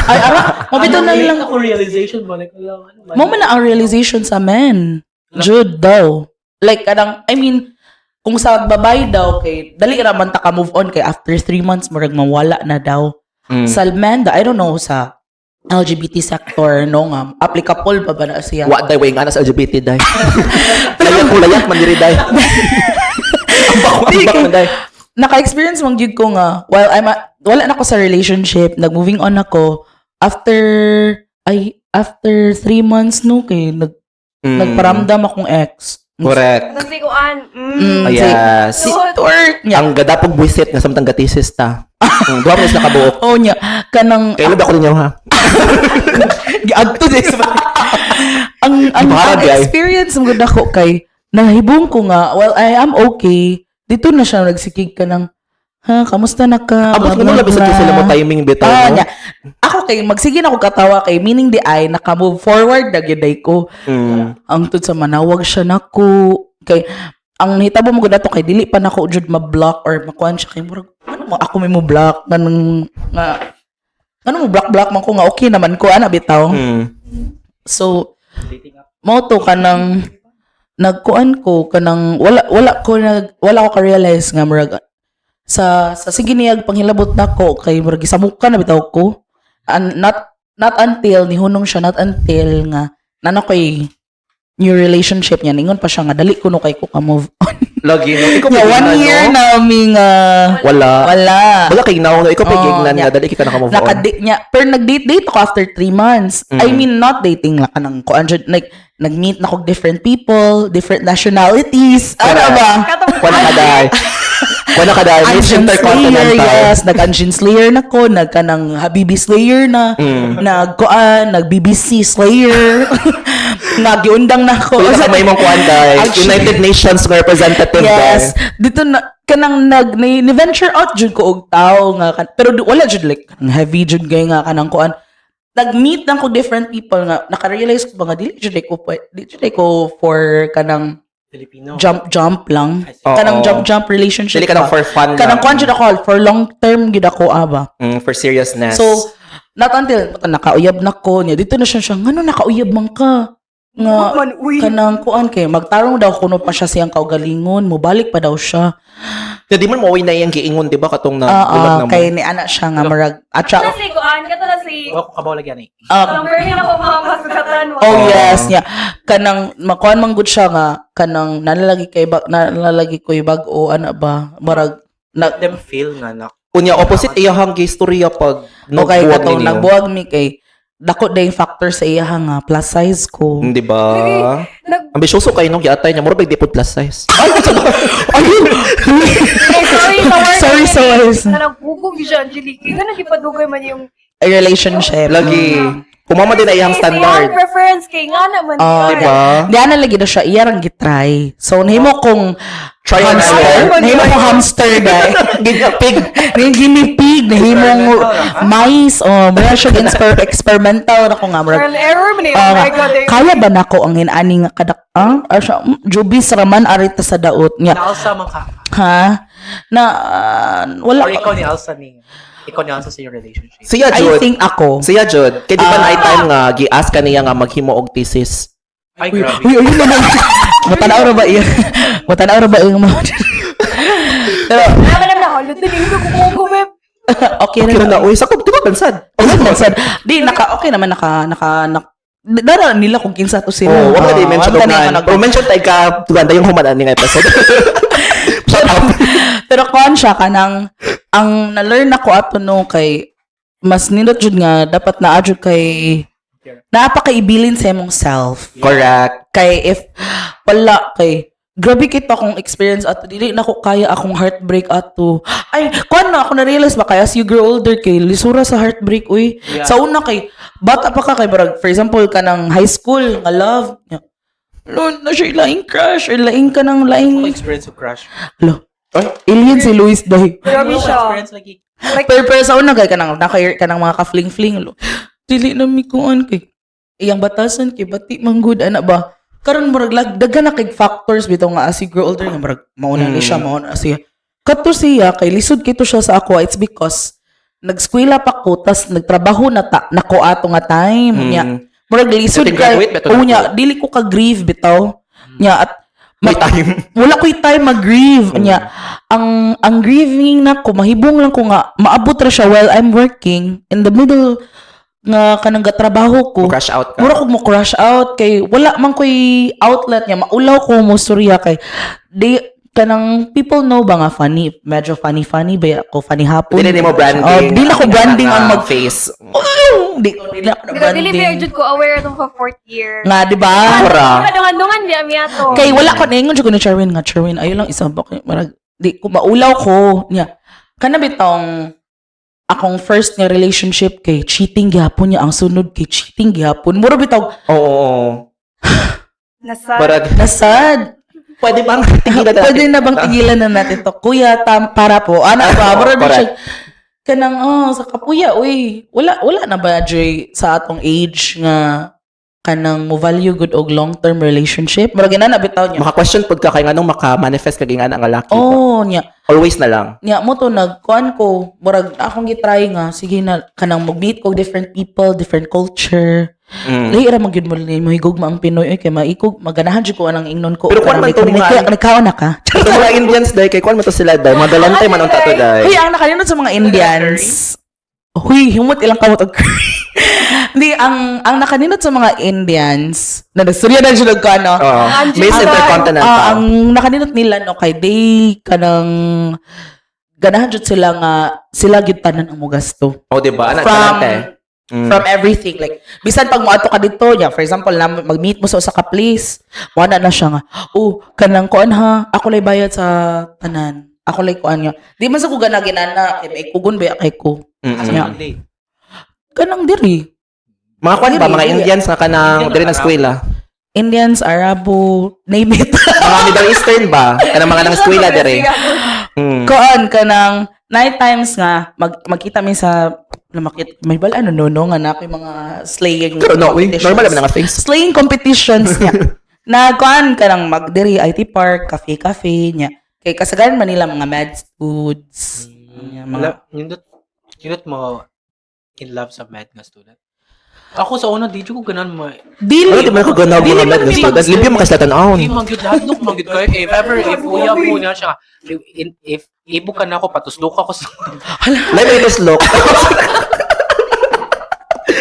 Ay ara, mabito na lang. ako realization ba, like, ano ba? Mo man na ang realization sa men. Jud daw. Like kadang I mean kung sa babae daw kay dali ra man ta ka move on kay after 3 months murag mawala na daw. Sa men, I don't know sa LGBT sector no nga applicable pa ba na siya? Wa day way nga sa LGBT day. Layat man diri day. Ambak man day. Naka-experience mong jud ko nga while wala na ako sa relationship, nag-moving on ako after 3 months no kay nagparamdam akong ex. Correct. Kasi ko an, Yes. Or nya. Ang gadapog buisit nga samtang gatisis ta. Duha mo sa nakabuok. Oh nya kanang Kailog ako ninyo ha. giadto dis. ang Bahagi, ay. experience mo gud ako kay nahibong ko nga while I am okay dito na siya nagsikig ka ng kamusta na ka? Abot mo labi sa sila mo timing bitaw. No? nya. Ako kay magsige na ako katawa kay meaning di ay naka-move forward na gyud ko. Ang tud sa manawag siya nako kay ang hitabo mo gud ato kay dili pa nako jud ma-block or makuan siya kay murag ano mo ako may mo block ganun nga ano mo block man ko nga okay naman ko ana bitaw. So mo to kanang nagkuan ko kanang wala ko ka-realize nga murag sa sige niyag panghilabot nako kay murag gisamukan na bitaw ko. And not until ni hunong siya not until nga nana koy new relationship niya ningon pa siya nga dali ko no kay ko ka move on. Lagi no. Ikaw Nga, pa 1 year na mi nga Wala. wala. Kay now no. Ikaw pa gignan nya. nga dali ka naka-move on. Nakadate niya. Pero nag-date ako after 3 months. I mean, not dating lang ka ng like, nag-meet na kog different people, different nationalities. Ano ba? Wala ka day. Wala ka day. Miss Anjin Slayer, Intercontinental. yes. Nag-Anjin Slayer na ko. Nagkanang Habibi Slayer na. Nag-BBC Slayer. Nagiundang na ko. Wala ka may mong kuan day. Actually- United Nations nga representative Yes. day. Dito na kanang ni-venture out jud ko og tao nga pero wala jud like kanang heavy jud gay nga kanang kuan. Nag-meet lang ko different people nga naka-realize ko ba nga dili jud ko for kanang Filipino. jump lang. Oo. Kanang jump relationship. Dili ka lang ba? for fun Kanang lang. kuan jud ako for long term gid ako aba. For seriousness. So not until nakauyab na ko niya dito na siya ngano nakauyab man ka nga Man, uy. kanang kuan kay magtarong daw kuno pa siya siyang kaugalingon mo balik pa daw siya. Kaya di man maway na iyang giingon, di ba? Katong na Oo, na mo. kay ni anak siya nga marag at siya, Kasi ko an, kato na si, Wala ko kabaw lagyan eh. ang burning ako mga masugatan. oh yes niya kanang makuan man gud siya nga kanang nalalagi ko bag-o ana ba marag Let them feel nga na. Unya, opposite iyahang istorya pag okay nagbuwag katong ninyo. nagbuwag mi kay dako day factor sa iya nga plus size ko. Di ba? Nag- Ambisyoso kayo nung yatay niya. Mura ba di po plus size? Sorry. Kanang bugog siya, Angelique. Kaya nagipadugay man yung A relationship. Lagi. Kumama din na iyang Yung standard. preference kay nga naman. Oh, yun. Diba? di ana lagi na siya iya rang gitry. So nahimo kong Try and hamster, error. nahimo kong hamster dai. Pig. Guinea pig, nahimong mice, mura siya experimental na ko nga murag. Trial and error man eh. Ah, Oh my God. eh. kaya ba nako ang hinani nga kadak siya jubis raman arita sa daot niya Na Alsa man ka. ha na Or wala ikaw ni Alsa ni. ikaw niya sa iyong relationship. Siya, I Jud. think ako. Siya, Jud. Kaya di ba night time nga, gi-ask ka niya nga maghimo og thesis. Ay, grabe. Uy, ayun naman. Matanaw ra ba iya? Matanaw ra ba yung mga... Pero, Alam na, halot din yung kukumeb. okay Okay na. na, uy, sakop, di ba, bansad? Di, okay naman, dara nila kung kinsa to sila. Oh, wala di mention wala og na na. nag- Pero mention tayo ka, tuganda yung humanan ng episode. Shout out. Pero kuan siya kanang ang na-learn ako ato no kay mas nindot jud nga dapat naa jud kay napakaibilin sa imong self. Correct. Kay if wala kay grabe kita akong experience ato dili na ko kaya akong heartbreak ato. Ay, kuan na ako na-realize ba kaya as you grow older kay lisura sa heartbreak uy. Yeah. Sa una kay bata pa ka kay barag for example kanang high school nga love. Lord, na siya laing crush or laing ka ng laing Experience of crush. Lo. Alien si Luis Day. Grabe siya. Experience lagi. Pero sa una kay kanang naka-hear ka ng mga ka-fling-fling lo. Dili na mi kuan kay iyang batasan kay bati man good ana ba. Karon murag daghan na kay factors bitaw nga as you grow older nga murag mauna ni siya mauna siya. Kato siya kay lisod kito siya sa ako it's because nag-eskwela pa ko tas nagtrabaho na nako ato nga time nya. Murag lisod Ito kay graduate ba ito na unya dili ko ka grieve bitaw. Nya at May time. wala ko'y time mag-grieve. Nya, ang grieving na ko, mahibong lang ko nga, maabot ra siya while I'm working, in the middle nga kanang gatrabaho ko. Crash out ka. Mura ko mo crash out kay wala man ko'y outlet niya, maulaw ko mo storya kay di kanang people know ba nga funny, medyo funny ba ako funny hapon. Dili mo branding. Oh, di na ko branding ang mag face. di na ako Pero dili branding. jud ko aware itong pa 4th year. Nga, di ba? Mura. Dungan-dungan di amiato. Kay wala ko na ingon ko ni Charwin nga Charwin ayo lang isang bakit marag di ko maulaw ko niya kana bitong akong first nga relationship kay cheating gyapon niya ang sunod kay cheating gyapon mura bitaw Oo. Nasa. Barag. nasad Pwede bang tigilan natin? pwede na bang tigilan na natin to kuya para po ana ba mura na siya kanang sa kapuya uy wala na ba Jay sa atong age nga kanang mo value good og long term relationship mura ginana bitaw niya Maka-question pod ka kay nganong maka-manifest ka nga nga laki. oh niya Always na lang. nya mo to nagkuan ko murag akong gitry nga sige na kanang mag-meet ko different people different culture lahi ra magyud mo ni mahigugma ang Pinoy oy kay maikog maganahan jud ko anang ingnon ko Pero kuwan man to mga- nagkaon na ka Sa mga Indians dai kay kuan mo to sila dai. Madalantay man unta to dai. huy ang nakalimot sa mga Indians huy himot ilang kamot og curry hindi ang nakaninot sa mga Indians na nagsurya na jud og kano Oo. Miss Ang- Intercontinental. ang nakaninot nila no kay they kanang ganahan jud sila nga sila gyud tanan ang mugasto Oh, di ba? Anak from talante. from everything like bisan pag moadto ka dito ya for example na mag-meet mo sa usa ka place mo na siya nga kanang kuan ha ako lay bayad sa tanan ako lay kuan nga di man sa ko gana ginana kay may kugon ba kay ko Asa Yeah. ang date? kanang diri Mga kuan ba? Mga Dili. Indians nga kanang Indian diri na Arabo. eskwela. Indians Arabo name it Mga Middle Eastern ba? Kanang mga nang eskwela diri. kuan kanang night times nga magkita mi sa may bala no nga na ko'y mga slaying Pero no, we competitions. normal naman nga face. Slaying competitions niya. Nagkuhan ka ng magdiri IT Park, cafe niya. Kay kasagaran man nila mga med foods. Mga, Yun mo in love sa med nga student. Ako sa una, di ko ganan mo. dili. Ano di ba ko ganaw Dili mga med man na student? Limpyo mo kasi tanawon. Di magyud lahat no, magyud kayo. If ever, if uya po niya siya, if ibo ka na ako, patuslok ako sa... Like may tuslok.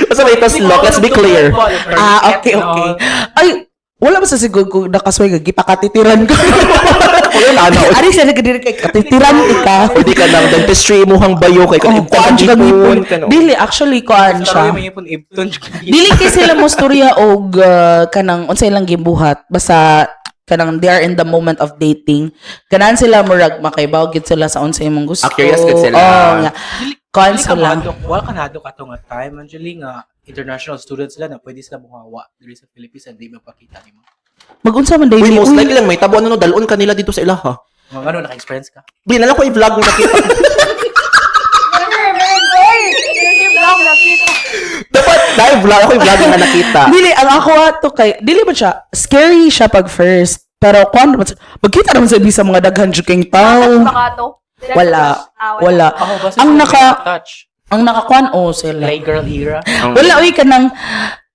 Basta may tuslok, let's be clear. Okay. Ay, wala ba sa siguro kung nakasway ka, gipakatitiran ko. Wala na. Ari siya nagdiri kay katitiran ka. O di ka lang dentistry mo hang bayo kay Oh, kuan siya ipon. gipon. Dili, actually, kuan siya. May ipon, ibton. Dili kay sila mo storya og kanang unsay lang gibuhat basta kanang they are in the moment of dating kanan sila murag makaibaw gid sila sa unsay imong gusto. Curious gid sila. nga. Kuan sila. Wala ka na ka to nga time, Angelie, nga international students sila na pwede sila buhawa diri sa Philippines and di mapakita ni mo. Mag-unsa man Uy, daily. most likely lang may tabo ano no dalon kanila dito sa ilaha. Mga ano, naka-experience ka? Bi na lang ko i-vlog mo nakita. Dapat dahil vlog ako i-vlog nga nakita. Dili ang ako ato kay dili ba siya scary siya pag first pero kuan magkita naman sa bisa mga daghan jud kayong tao. Baka to. Wala. Wala. Ako ba Ang touch? Ang nakakuan sila. Playgirl era? Wala uy ka nang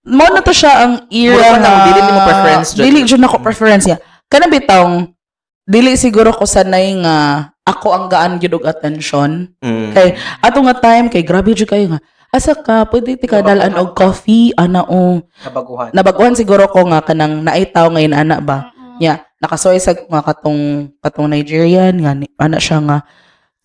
mo na to siya ang era Mura pa na nang dili nimo preference dyan. Dili dyan ako preference niya. Kana bitawng dili siguro ko sanay nga ako ang gaan gyud og attention. Kay ato nga time kay grabe jud kayo nga. Asa ka pwede ti ka dalan og coffee ana Nabaguhan. nabaguhan siguro ko nga kanang naitaw ngayon ana ba. Nya nakasoy sa mga katong Nigerian nga ana siya nga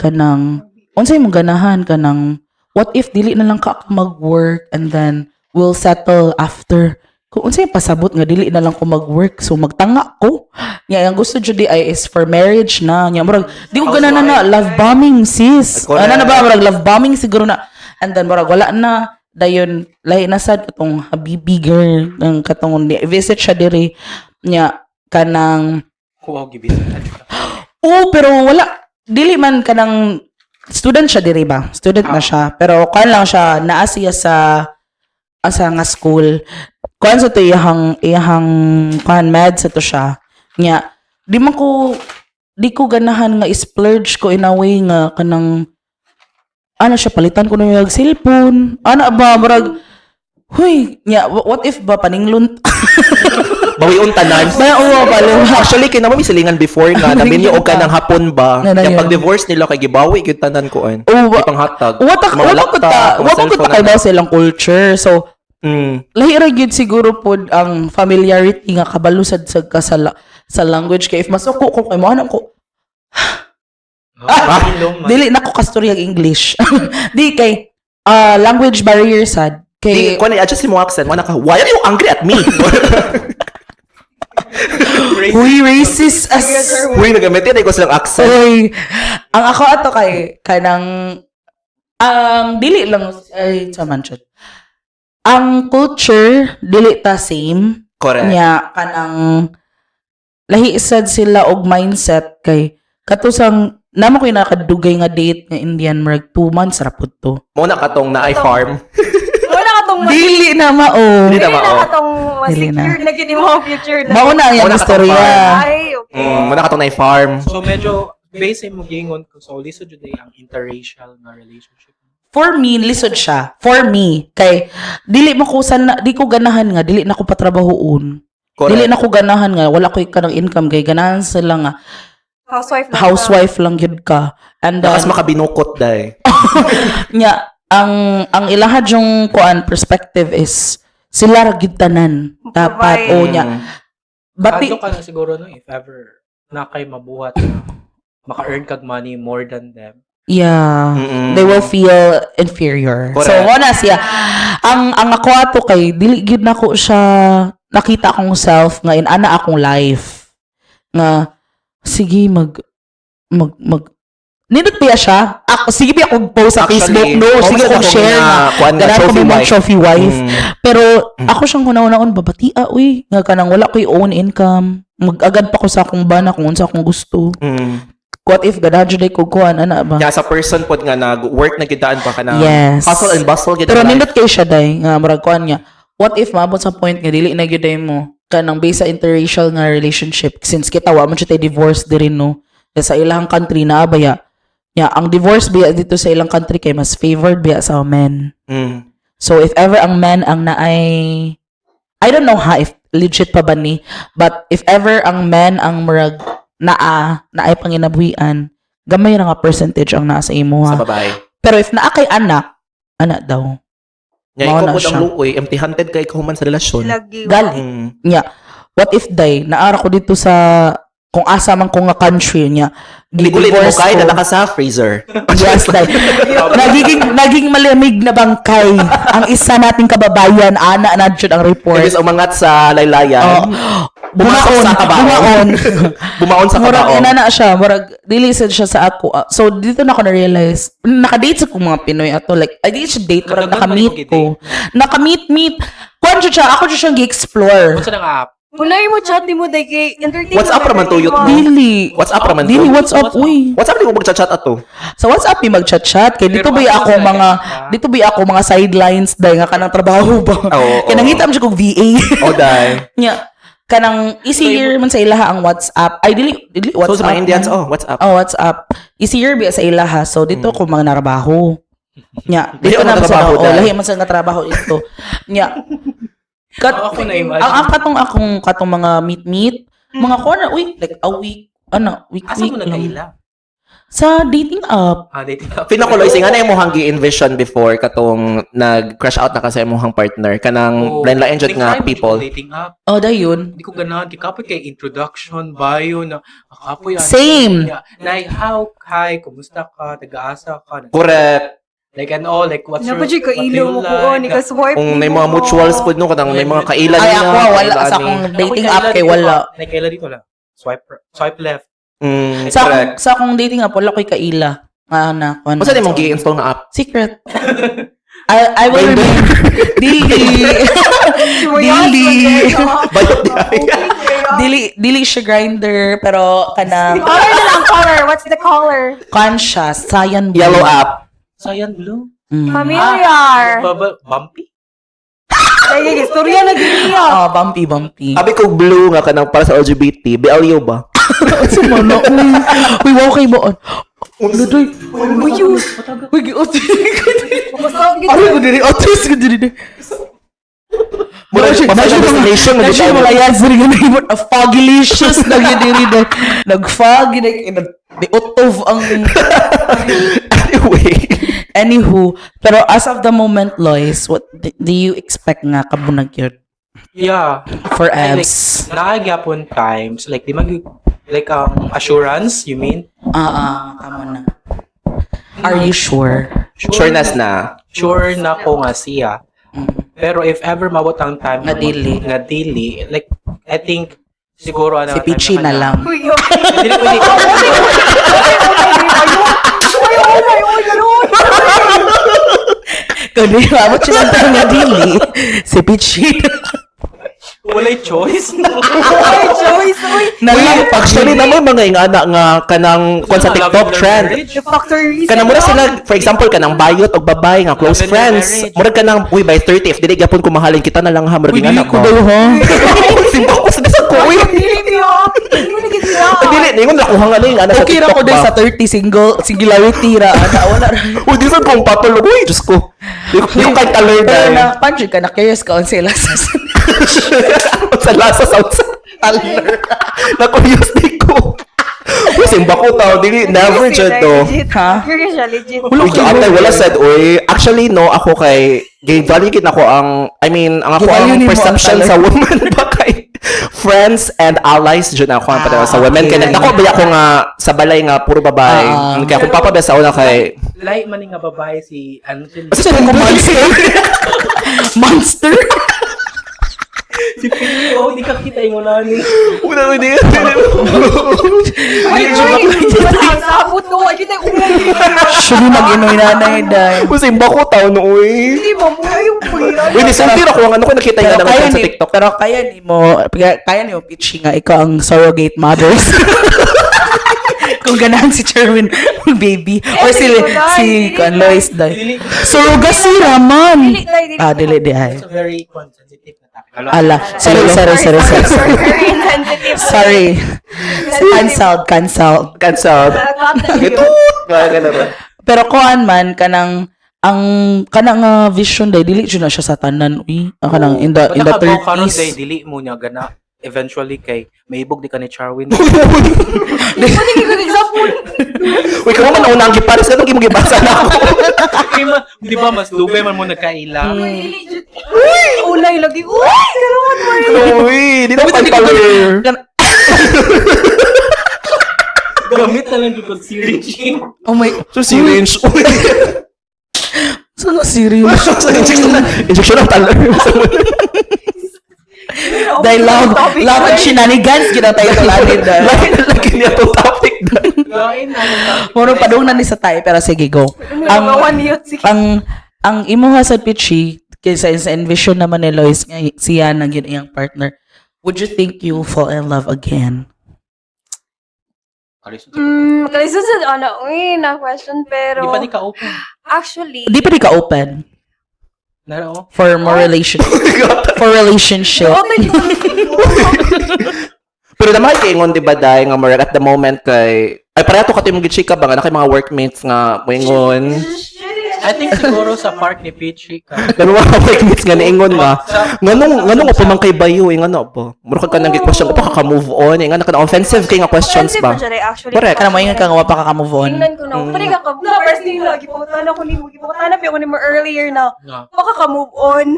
kanang unsay mong ganahan kanang what if dili na lang ka mag-work and then we'll settle after. Kung unsay pasabot nga dili na lang ko mag-work so magtanga ko. Nya ang gusto jud di ay is for marriage na. Nya murag di ko ganahan na love bombing sis. Correct. Ano na ba murag love bombing siguro na. And then murag wala na dayon lahi na sad katong habibi girl ng katong visit siya diri nya kanang Kuha gibis. pero wala dili man kanang student siya diri ba? Student na siya. Pero kuan lang siya naa siya sa asa nga school. Kuan sa to iyang kuan med sa to siya. Nya di ko ganahan nga splurge ko in a way nga kanang ano siya palitan ko na yung cellphone. Ana ba murag huy, nya what if ba paninglon Bawiun tanan. Actually, kay naman may silingan before nga, namin yung og kanang hapon ba. Na Kaya yun. pag divorce nila kay gibawi gyud tanan ko an. Oh, Ipang hotdog. Wata ko ta kay ba silang culture. So lahi ra gyud siguro pod ang familiarity nga kabalusad sa language kay if masuko ko kay mo anam ko dili na ko kastorya ang English. Di kay language barrier sad Di, kay kung adjust mo accent, wala ka, why are you angry at me? huy racist as Uy, nagamitin ko silang accent. Uy, ang ako ato kay kanang dili lang ay saman siya. Ang culture dili ta same. Correct. Nya kanang lahi sad sila og mindset kay katusang namo ko nakadugay nga date nga Indian murag 2 months ra pud to. Muna katong na ay farm. Wala ka tong Dili na mao. Dili Dili na mao. na ka tong Dili na. secure na gini mo ang future na. Mao na yung Mao na istorya. Ay, okay. Muna katong na ay farm. So medyo base mo gingon ko so lisod jud ang interracial na relationship. For me, lisod siya. For me. Kay, dili mo ko di ko ganahan nga, dili na ko patrabahoon. Dili na ko ganahan nga, wala ko kanang income. Kay ganahan sila nga, housewife lang yun ka. And then, Nakas makabinukot dai. nya, ang ilahad yung kuan perspective is, sila ra gyud tanan. Dapat, o nya. Bati, Kado ka na siguro no if ever na kay mabuhat na maka-earn kag money more than them. yeah. Mm-mm. They will feel inferior. Correct. So, wala siya. Ang ako ato kay, dili gyud nako siya, nakita akong self, nga inana akong life. Nga, sige, nindot pa siya. Sige pa ako post sa Facebook. No, sige ako share na. Ganaan ko may trophy wife. Pero, ako siyang kunaon-naon, babatia, uy. Nga kanang wala ko yung own income. Mag-agad pa ko sa akong bana kung unsa akong gusto. What if gadadyo day ko kuan ana ba? Yeah, sa person pod nga nag-work na gidaan pa ka na Yes. hustle and bustle gid. Pero nindot kay siya day nga murag kuan niya. What if maabot sa point nga dili na gyud day mo kanang based sa interracial nga relationship since kita wa man siya tay divorce diri no. Sa ilang country na baya. Yeah, ang divorce biya dito sa ilang country kay mas favored biya sa men. So if ever ang men ang naay I don't know if legit pa ba ni, but if ever ang men ang murag naay panginabuhian, gamay ra nga percentage ang naa sa imo Sa ha. babae. Pero if naa kay anak daw. Nya Mao ikaw na pod ang siya. luoy, empty-handed kay kahuman sa relasyon. Lagi. Gali. Nya, what if day naara ko dito sa kung asa man ko nga country niya. Gigulit mo Divorce kay ko. na naka sa freezer. Yes, day. naging malamig na bangkay ang isa nating kababayan ana na jud ang report. Ibig umangat sa laylayan. Bumaon sa kabaon. Bumaon sa Murag kabaon. ina na siya, murag dilisod siya sa ako. So dito na ako na-realize, naka-date sa kong mga Pinoy ato like I didn't siya date, murag naka-meet ko. Naka-meet. Kwan siya, ako siya gi-explore. Unsa nang app? Punay mo chat mo day kay entertain. What's up raman to, youth? Dili. What's up raman Dili, to? what's up, uy. What's up di mo magchat-chat ato? Sa WhatsApp ni mag-chat-chat kay dito Pero ba ano ako sila, mga ganun ba? dito ba ako mga sidelines dahil nga kanang trabaho ba. Oo, Kaya nangita mo siya kong VA. O dai. Nya kanang easier man sa ilaha ang WhatsApp. Ay dili So WhatsApp. sa mga Indians, man. what's up? Oh, WhatsApp. Easier biya sa ilaha. So dito ko mga narabaho. Nya, dito Lahi na ang sa trabaho, dahil. lahi man sa nga trabaho ito. Nya. Ako na-imagine. Ang katong mga meet mga corner week like a week week Asa mo lang. nagkaila? Sa dating app. Dating up. Pinakuloy, nga na yung mohang gi-envision before katong nag-crash out na kasi yung mohang partner. Kanang lain-lain jud nga people. Dating up. Oh, dayon. Hindi ko ganahan. Di kapoy kay introduction, bio na. Kapoy Same. Like, hi, kumusta ka? Taga-asa ka? Correct. Like, and all, like, what's your, Napajay ka what do ilaw you mo ko, ni ka swipe Kung may mo. mga mutuals po no, kadang may mga kailan Ay niya. ako wala kailan sa ni- akong Ako'y dating kaila app kay dito wala. ka. Like, kaila dito lang. Swipe left. Correct. Sa akong dating app wala ko'y kaila. Na ano. Kung saan yung gi-install nga app? Secret. I will remain. Dili. Bayot di ay. Dili siya grinder pero kana Color na lang, color. What's the color? conscious, cyan blue. Yellow app. Cyan blue. Mm. Familiar. Bumpy? Ay, istorya na giniya. Oh, bumpy. Abi ko blue nga kanang para sa LGBT. BLU ba? Sumano. Uy, wow kay mo. Ludoy. Uy, Uy, gi-autis Basta, Ano ko diri? Autis ko diri. Mura imagination mo Kasi di mga yan, sir, ganun a foggylicious na yun diri na. Nag-fog, di-utov ang... Anyway. Anywho, pero as of the moment, Lois, what do you expect nga kabunag yun Yeah. for Like, abs? nakagyapon times, like, di like, assurance, you mean? Tama na. Are you sure? Sureness na. Sure na ko nga siya. Pero if ever mabot ang time Nga dili. nga dili, like, I think, siguro, Si Pichi na lang. Uy, yun. Dili pwede. Kundi, mabot siya lang tayo nga dili. Si Pichi. Walay choice. Ay, choice. Uy, Uy, actually naman mga ingana nga kanang kung sa TikTok trend. the factory. Kanang mura sila, for example, kanang bayot o babay nga close Love and friends. marriage. Mura kanang, uy, by 30, if dili gapon ko mahalin kita na lang ha, mura Uy, ingana dili ko ko. daw, ha? Simba ko sa desag ko, uy. Dili niyo. Dili na gitira. Dili, ningon na kuha nga na yung ana sa Okay ra ko TikTok din ba. sa 30 singularity ra. Wala ra. Uy, di sa kong papalo, uy, Diyos ko. Di ko kahit alert Pero na. na, panjud ka na curious ka on sila sa Sa lasa sa alert. Na-curious di ko. Uy, simba ko tao, dili, never dyan to. Ha? You're siya legit. Uy, ate, wala said, uy. Actually, no, ako kay, value gid ako ang, I mean, ang ako Givalue ang ni mo perception ang sa woman ba kay friends and allies dyan ako ang patawa sa women. okay. Kaya ako ba ako nga sa balay nga, puro babae. Kaya kung papabesa ako na kay, Like, maning nga babae si Angel. basta ko monster. Monster? Si Pili, oh, di ka kita yung unahan ni. Una mo din. Ay, sabot ko. Ay, kita ulay. Siya di mag-inoy nanay dahil. Kung simba ko tao no, uy. Hindi ba mo yung pira? Uy, nisuntir ako. Ano ko nakita yung Pero naman kaya sa ni, TikTok. pero kaya ni mo pitching nga ikaw ang surrogate mothers. Kung ganahan si Cherwin, baby. Or si Lois dahil. Surrogacy raman. Dili, dili. Dili di ay. It's a very sensitive na topic. Ala, sorry. Very insensitive. Sorry. Cancelled. Cancelled. Ito. Mga ganun. Pero kuan man kanang vision day dili jud na siya sa tanan uy. Kanang in the Karon day 30s. dili mo niya gana eventually kay maibog di ka ni Charwin. Hindi ko din example. Uy, kamo man una ang gipares ka nung gibasa na ako. Di ba mas dugay man mo nagkaila. Uy, ulay lagi. Uy, ganoon mo. Uy, di na pag-power. Gamit na lang yung syringe. Oh my, So, syringe. Uy. saan nga serious? So, injection ng taler. Dahil love and shenanigans ginatay ito lanin dahil. Lagi niya itong topic na. Lain na. Muro padung na ni sa tayo pero sige go. Ang imuha sa pitchy kaysa sa envision naman ni Lois nga siya na yun iyang partner. Would you think you fall in love again? Kalisunod, uy, na question, pero Di pa di ka open. actually, Di pa di ka open. Naro? for more relationship. Okay, Pero naman kay ingon di ba dai nga murag at the moment kay ay pareho ka timong gichika ba nga na kay mga workmates nga moingon. I think siguro sa park ni Peachy ka. Ganun mga workmates nga niingon nga. Nganong upo man kay Bayo nga ba. Murag ka nang gi-question pa ka move on nga na offensive kay nga questions ba. Actually. Correct. Kana mo ingon ka nga wa pa ka move on. Tingnan ko na. Pwede ka first thing lagi po. Tana ko ni mo. Gipakutan ko ni mo earlier na. Nga. Baka ka move on.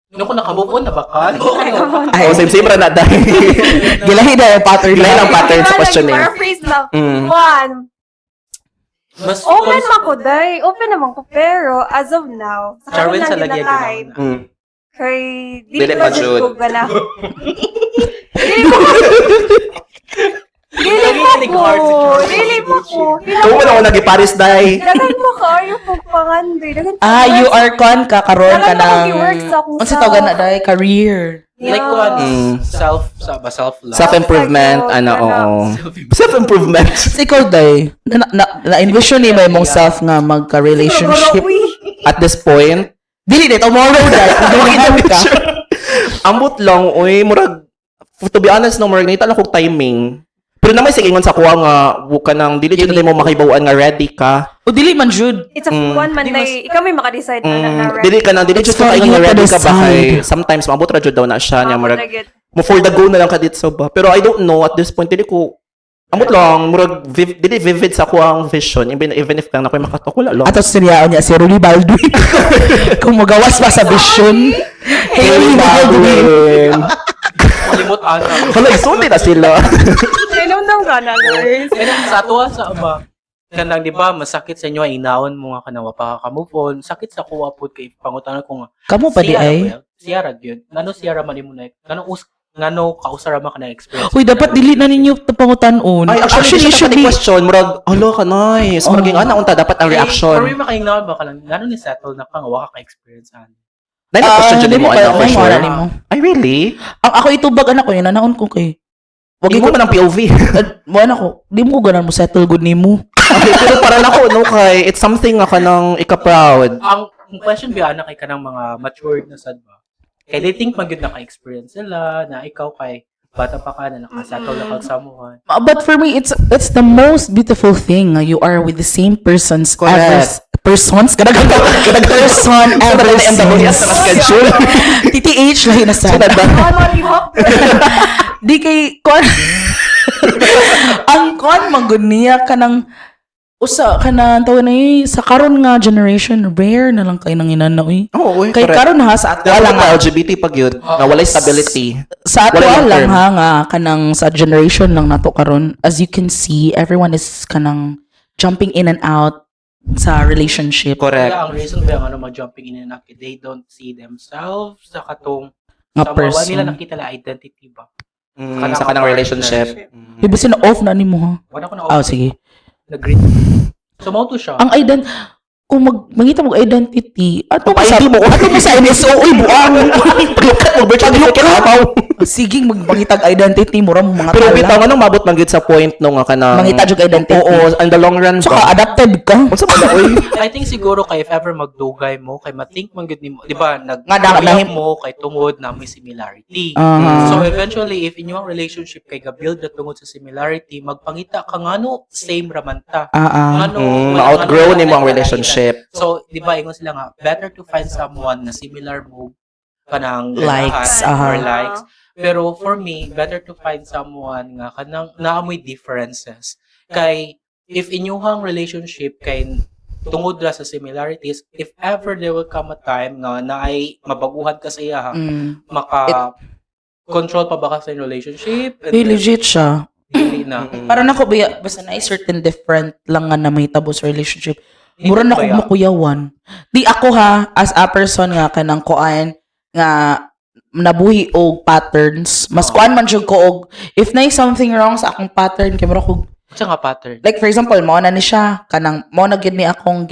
Nung ko nakamove on na ba ka? Oh, same ra na dai. Gilahi na yung pattern. Gilahi ang pattern sa questioning. Paraphrase lang. Mm. One. Mas Open man ko, day. Open naman ko. Pero, as of now, sa Charwin sa karoon lagi na time, Mm. kay Dili dili pa pa jud. jud ko gana. Dili pa ko. Dili pa ko. Kung wala ko nag-Paris dai. Dagan mo ka. Ayaw pong pangandoy. Dagan pa Ah, you are con ka karon ka Dagan pa ng mag-work sa akong unsa tawag na dai career. like Yeah. one Mm. self-love. Self-improvement, ano, oo. Self-improvement. Kasi ikaw dai na-envision ni mo imong self nga magka-relationship. At this point, Dili na tomorrow dai. Dili ka. ambot lang, oy, murag, to be honest, no, murag, nita lang kong timing. Pero naman, sige, ngon sa kuha nga, buka nang, dili dito mo makibawaan nga ready ka. O dili man jud. It's a one man day. Ikaw may makadecide na ready. Dili ka nang, dili It's just ka for you nga to ready ka ba decide. kay, sometimes, maabot ra jud daw na siya, niya, murag, Good. mo for the go na lang ka dito ba. Pero I don't know, at this point, dili ko, ambot lang, murag, dili vivid sa kuha ang vision, even if lang na ko'y makatakula lang. Ato siniyaon niya si Rudy Baldwin. Kung magawas pa sa vision. Haley Baldwin. Limot ana. Hala, isulti na sila. Sinundang ka na, guys. And sa tuwa sa ama, kanang di ba masakit sa inyo ay inaon mo nga kanawa pa ka move on. Sakit sa kuha pud kay pangutan ko nga. Kamo pa di ay. Siya ra gyud. Ngano siya ra man imo na. Ngano kausara man ka na experience. Uy, dapat dili na ninyo tapangutan-on. Ay, actually, you siya should pa be. question, murag, alo ka nice. Murag, ana, unta, dapat ang For reaction. me makaingnaon ba ka lang ngano ni settle na ka nga wa ka experience ani. Dahil question dyan mo, ano, for Ay, sure. wala nimo. Ay, really? Ang ako itubag anak ko yun, nanaon ko kay. Wag mo man ang POV. Mo anak ko, di mo ko ganan mo settle good nimo. Okay, pero para na ko, no, kay, it's something nga ka ng ika-proud. Ang question ba ana kay kanang mga matured na sad ba? Kay they think man gyud naka-experience sila na ikaw kay bata pa ka na nakasettle na kag someone. But for me, it's the most beautiful thing. You are with the same persons Correct. persons? Kadagan person ever MWS na schedule. TTH lahi na sad. Di kay kon ang kon manggod niya kanang usa kanang tawag na sa karon nga generation rare na lang kay nang inanaw Oo, uy, kay correct. karon ha sa ato Wala lang nga LGBT pag yun, na walay stability. sa ato Wala yung lang term. ha nga kanang sa generation lang nato karon, as you can see, everyone is kanang jumping in and out sa relationship. Correct. Kaya ang reason ba ano mag-jumping in and out, they don't see themselves sa katong Nga sa person. wala nila nakita la identity ba. Sa kanang relationship. Ibusin na off na nimo ha. Wala ko na Ah, sige. nag-green. So mo to siya. Ang kung mangita mo identity, ato mo Pa-ID mo. ato mo sa MSO, uy, buang. Paglukat mo, birth certificate, amaw. Sige, magpangitag identity mo ra mo mga Pero tala. bitaw, anong mabot man gyud sa point no nga ka na... Mangita jud identity. Oo, in the long run Saka ba? adapted ka. Unsa ba na, uy? I think siguro kay if ever magdugay mo, kay ma-think man gud nimo, di ba? Nga dapat Nag mo kay tungod na may similarity. Aha. So eventually if inyong relationship kay ga-build na tungod sa similarity, magpangita ka ngano same raman ta. Ngano Ma-outgrow nimo ang relationship. So, di ba, ingon sila nga, better to find someone na similar mo kanang Likes, ganahan or aha. likes. Pero for me, better to find someone nga kanang naamoy differences. Kay, if inyuhang relationship kay tungod ra sa similarities, if ever there will come a time nga na ay mabaguhan ka sa iya, control pa ba ka sa relationship? And Legit siya. dili na. Para na ko ba, basta na certain different lang nga na may tabo sa relationship. Mura na ko Baya. makuyawan. Di ako ha, as a person nga kanang kuan nga nabuhi og patterns. Mas kuan man jud ko og if na something wrong sa akong pattern kay mura ko Sa nga pattern. like for example, mo na ni siya kanang mo na gid ni akong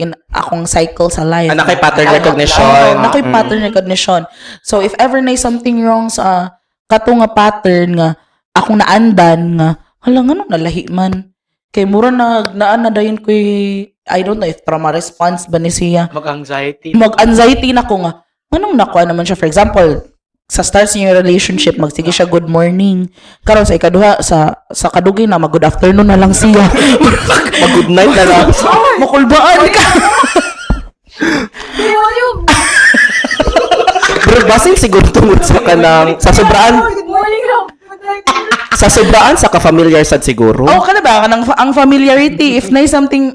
cycle sa life. Nakay pattern recognition. Nakoy pattern recognition. So if ever na something wrong sa kato nga pattern nga akong naandan nga hala nga nalahi man. Kay mura naan na dayon ko'y I don't know if trauma response ba ni siya. Mag-anxiety. Mag-anxiety na ko nga. anong nakuha naman siya, for example, sa start sa inyong relationship, magsige siya good morning. Karon sa ikaduha, sa kadugay na, mag-good afternoon na lang siya. Mag-good night na lang. Makulbaan ka. Pero basin siguro tungod sa kanang, sa sobraan, Good morning lang. sa sobraan sa ka-familiar sad siguro. Oh, kana ba kanang ang familiarity if na something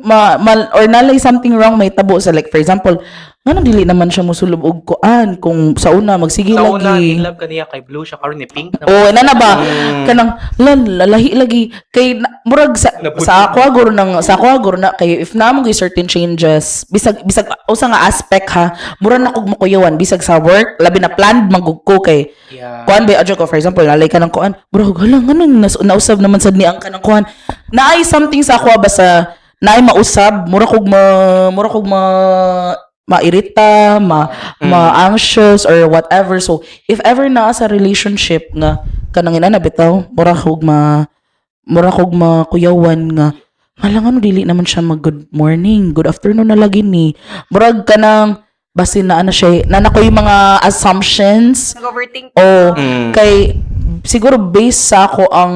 or nalay something wrong may tabo sa, like for example, ngano dili naman siya mosulob og kuan kung sa una magsige Sa una, lagi. in love ka niya kay blue siya, karon ni pink. Oh, na ba? Kanang lalahi lagi kay murag sa ako guro na kay if na mo certain changes bisag usa nga aspect ha, mura na kog makuyawan bisag sa work labi na planned magug ko kay Yeah. kuan ba adyo ko for example nalay ka ng kuan murag halang anong nausab naman sad ni ang kanang kuan naay something sa ako basta naay mausab mura kog mairita, ma-anxious or whatever. So, if ever na sa relationship nga kanang ina bitaw, mura kog makuyawan nga halang ano dili naman siya mag good morning, good afternoon na lagi ni. Murag kanang basin na ano siya, na nakoy mga assumptions. Nag-overthink. Oh, kay siguro based sa ako ang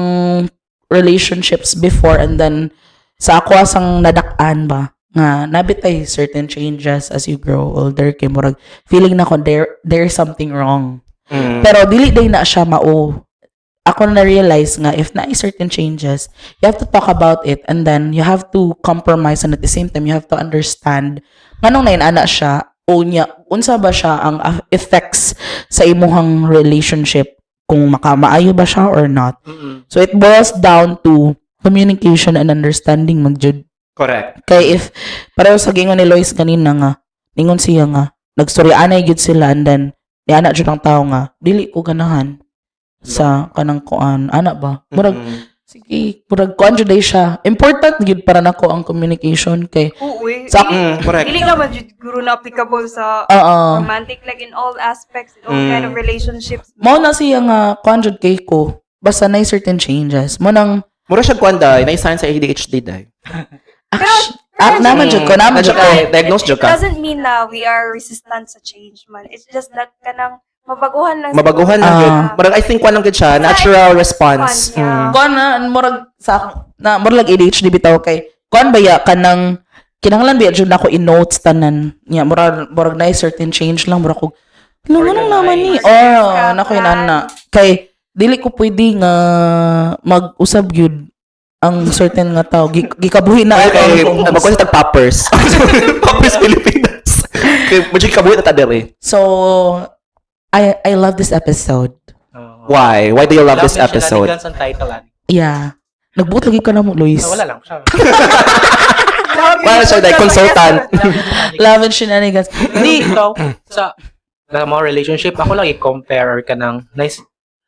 relationships before and then sa ako asang nadak-an ba nga nabitay certain changes as you grow older kay murag feeling na ko there's something wrong. Pero dili day na siya mao. Ako na realize nga if na certain changes, you have to talk about it and then you have to compromise and at the same time you have to understand nganong nainana siya o niya unsa ba siya ang effects sa imuhang relationship kung makamaayo ba siya or not. So it boils down to communication and understanding magjud. Correct. Kay if pareho sa gingon ni Lois kanina nga ningon siya nga nagstoryanay gyud sila and then ni ana jud ang tao nga dili ko ganahan sa kanang kuan ana ba murag sige murag kuan jud day siya important gyud para nako ang communication kay Oo, eh. sa Correct. Dili naman jud guro na applicable sa romantic, like in all aspects, in all kind of relationships. mao na siya nga kuan jud kay ko basta na certain changes mo nang Mura siya kwanda, na-sign sa ADHD day. naman jud ko Diagnose jud It ka. doesn't mean na we are resistant sa change man. It's just that kanang mabaguhan lang. Mabaguhan lang yun. Murag I think kwan lang gid siya, natural response. Yeah. kuan na murag sa na murag ADHD bitaw kay kuan ba ya kanang kinahanglan ba jud nako i-notes tanan nya murag na certain change lang murag ko lang naman ni nako inana kay dili ko pwede nga mag-usab gyud ang certain nga tao gikabuhi na Okay, ako ang magkwan sa tag-poppers. Poppers Pilipinas. Kay mo kabuhi na ta dere. so I love this episode. Why? Why do you love this episode? Love ang title, Yeah. Nagbuot lagi ka na mo, Luis. Wala lang siya. Wala siya like consultant. Love and shenanigans. Hindi, ikaw, sa mga relationship, ako lang i-compare ka ng nice.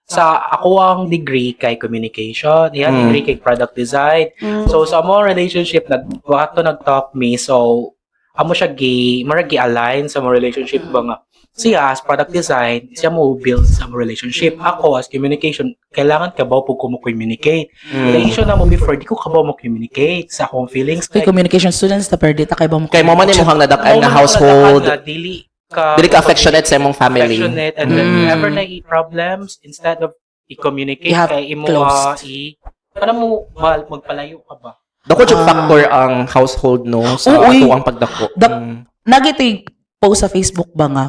Sa ako ang degree kay communication, degree kay product design. So, sa mga relationship, nag-talk me. So, amo siya align sa mga relationship ba nga. Siya, as product design, siya mo build sa mga relationship. Ako, as communication, kailangan ka ba po communicate. The issue na mo before, di ko ka ba mo communicate sa akong feelings. Kay communication students, tapos dito kay ba mo? Kay mo man imong nadak-an nga household. Dili Dili ka affectionate sa imong family. affectionate, and then whenever na problems, instead of i-communicate You have kay imo closed. para mo magpalayo ka ba? Dako jud factor ang household no sa Uy. ato ang pagdako. Nagiti post sa Facebook ba nga,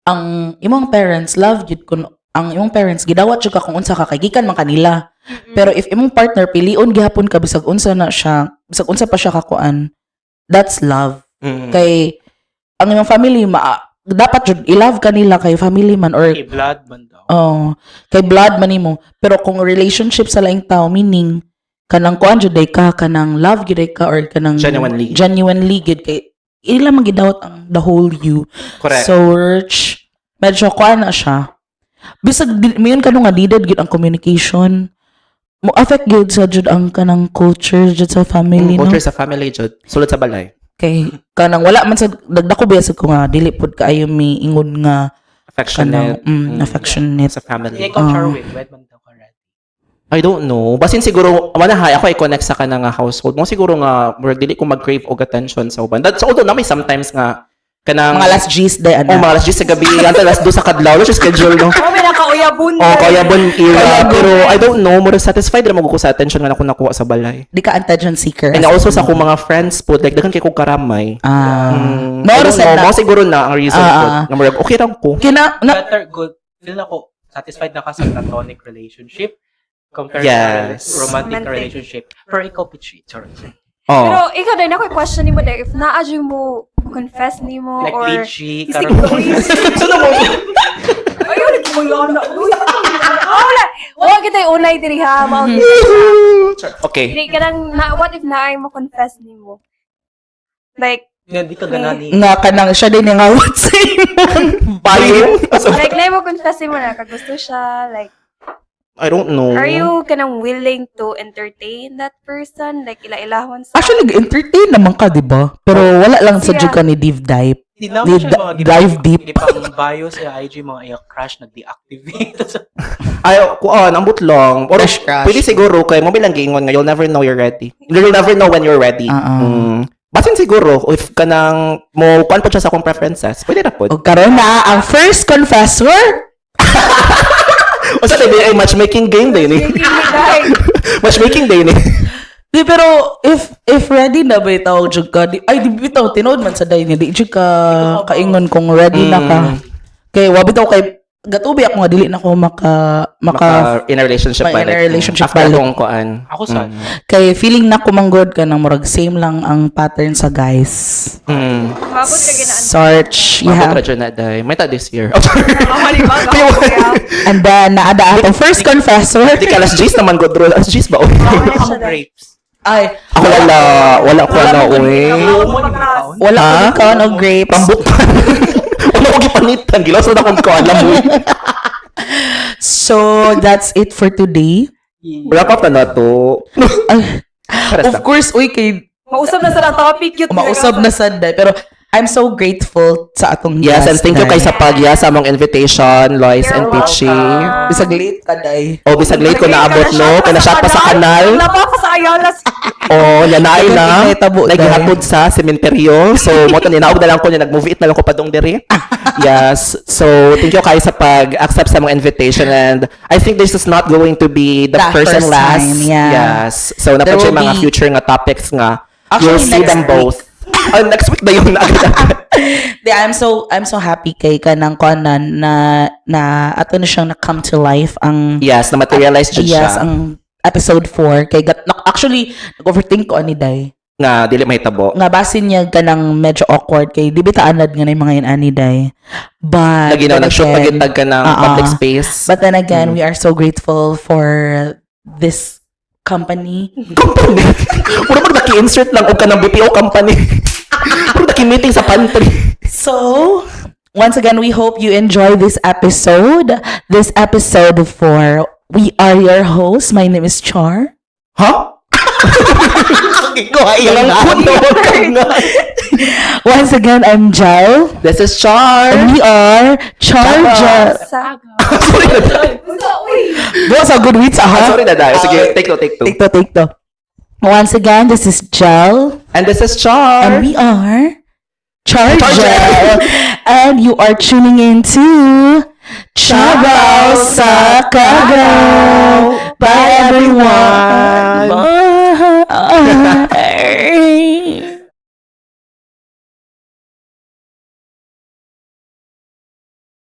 ang imong parents love jud kun ang imong parents gidawat jud ka kung unsa ka kay gikan man kanila. Pero if imong partner pilion gihapon ka bisag unsa na siya, bisag unsa pa siya kakuan, that's love. Kay ang imong family dapat jud i-love kanila kay family man or Kay blood man daw. kay blood man nimo. Pero kung relationship sa laing tao meaning kanang kuan jud day ka kanang love jud day ka or kanang genuinely gid kay ila man gidawat ang the whole you. Correct. So Rich, medyo kuan na siya. Bisag mayon kanu nga needed gid ang communication. Mo affect gid sa jud ang kanang culture jud sa family no. Culture sa family jud. Sulod sa balay. Kay kanang wala man sa dagdako biya sa ko nga dili pud kaayo mi ingon nga Affectionate. kanang affectionate. Sa family. Ikaw, Charwin, wed man daw ka rin. I don't know. Basin siguro, manahay, ako i-connect sa kanang nga household. Mo siguro nga, murag dili ko mag-crave og attention sa uban. So, although na may sometimes nga, Kanang Mga last G's day, Oh, mga alas 10 sa gabi, until alas 2 sa kadlaw, yung schedule, no? Oh, may nakauyabun. Oh, kaya bon era. Pero I don't know, more satisfied naman ko sa attention nga ako nakuha sa balay. Di ka attention seeker. And also sa akong mga friends po, like, dagan kay kong karamay. No, I don't said know, na. mga siguro na ang reason ko. Na murag, okay lang ko. Better, good. Feel na ko, satisfied na ka sa platonic relationship compared Yes. sa romantic Romantic. relationship. Pero ikaw, Pichi. Sorry. Oh. Pero ikaw din, ako question ni mo dahil if naa-adyo mo, confess ni mo, Like or... Pichi, Isig karon. ko, Ayun, nagkumulong na. Wala. Wala kita yung unay diri ha. Okay. Hindi ka nang, what if naay mo confess ni mo? Like, Hindi ka ganani. Nga ka nang siya din yung awat sa imong bayo. like, naay mo confess ni mo na kagusto siya, like, I don't know. are you kanang willing to entertain that person? Like, ila-ilahon sa... Actually, entertain naman ka, di ba? Pero wala lang sa Yeah. ka ni Div Dive. Hindi naman siya mga Dive deep. Ipang bio sa IG, mga crush nag-deactivate. Ay, kuan, ambot lang. Or, Crush. pwede siguro, kay mo bilang giingon nga, you'll never know you're ready. You'll never know when you're ready. Basin siguro, if kanang mo, kuan po siya sa akong preferences, pwede na po. O karon na, ang first confessor, O sa tabi ay matchmaking game din eh. Matchmaking day ni. di pero if ready na ba itaw jud ka, ay di bitaw tinood man sa day niya, di jud ka kaingon kung ready na ka. Kay wa bitaw kay gatubi ako nga dili na ko maka In a relationship in a balik. relationship After balik. kong kuan. Ako sa kay feeling na kumanggod ka nang murag same lang ang pattern sa guys. Mabot ka ginaan. Search, you Mabot have. ra dyan na day. May ta this year. And then naada atong first confessor. Di ka alas 10 naman go draw. Alas 10 ba? ako grapes. Ay, Ako wala ko na uy. wala Ha? ko ikaw no grapes. Pambutan. Wala ko gipanitan. Gilos na akong ko alam mo. So that's it for today. Wrap up na to. Ay, Paras of course, uy, kay Mausap na sa lang topic yun. mausab na sad day. Pero I'm so grateful sa atong Yes, and guest, thank you day. kay sa pagya sa among invitation, Lois and You're Pichi. welcome. Bisag late ka, day. O bisag late ko naabot no, kay na-shot pa sa kanal. Wala pa sa Ayala. O nanay na, Tingay tabo, day. naghihapod sa sementeryo. So mo to ninaog na lang ko niya, nag-movie it na lang ko padong diri. Yes. So thank you kay sa pag-accept sa mga invitation, and I think this is not going to be the The first and first last. time, yeah. Yes. So There napod siya will mga be- future nga topics nga. Actually, You'll see next them week. both. Next week na yun na Di, I'm so happy kay kanang konan na ato na siyang na-come to life ang Yes, na materialize jud yes, siya. ang episode 4 kay actually nag-overthink ko ani day. Nga dili mahitabo. Nga basin niya ganang medyo awkward kay di bita anad nga na yung mga yun ani day. But Lagi na then nag-shoot again- pagitag ka ng public space. But then again, we are so grateful for this company. Company. Puro mag naki-insert lang og ka ng BPO company. Puro naki-meeting sa pantry. So, once again, we hope you enjoy this episode. This episode 4. We are your hosts. My name is Char. Ha? Ko ayan na. Once again, I'm Jal. This is Char. And we are Char Jal. Sorry na dahil. Those are good wits, Sorry na dahil. Sige, take two. Take to. Once again, this is Jal. And this is Char. And we are Char Char Jal. And you are tuning into Chabaw sa Kagaw. Bye, everyone. Bye.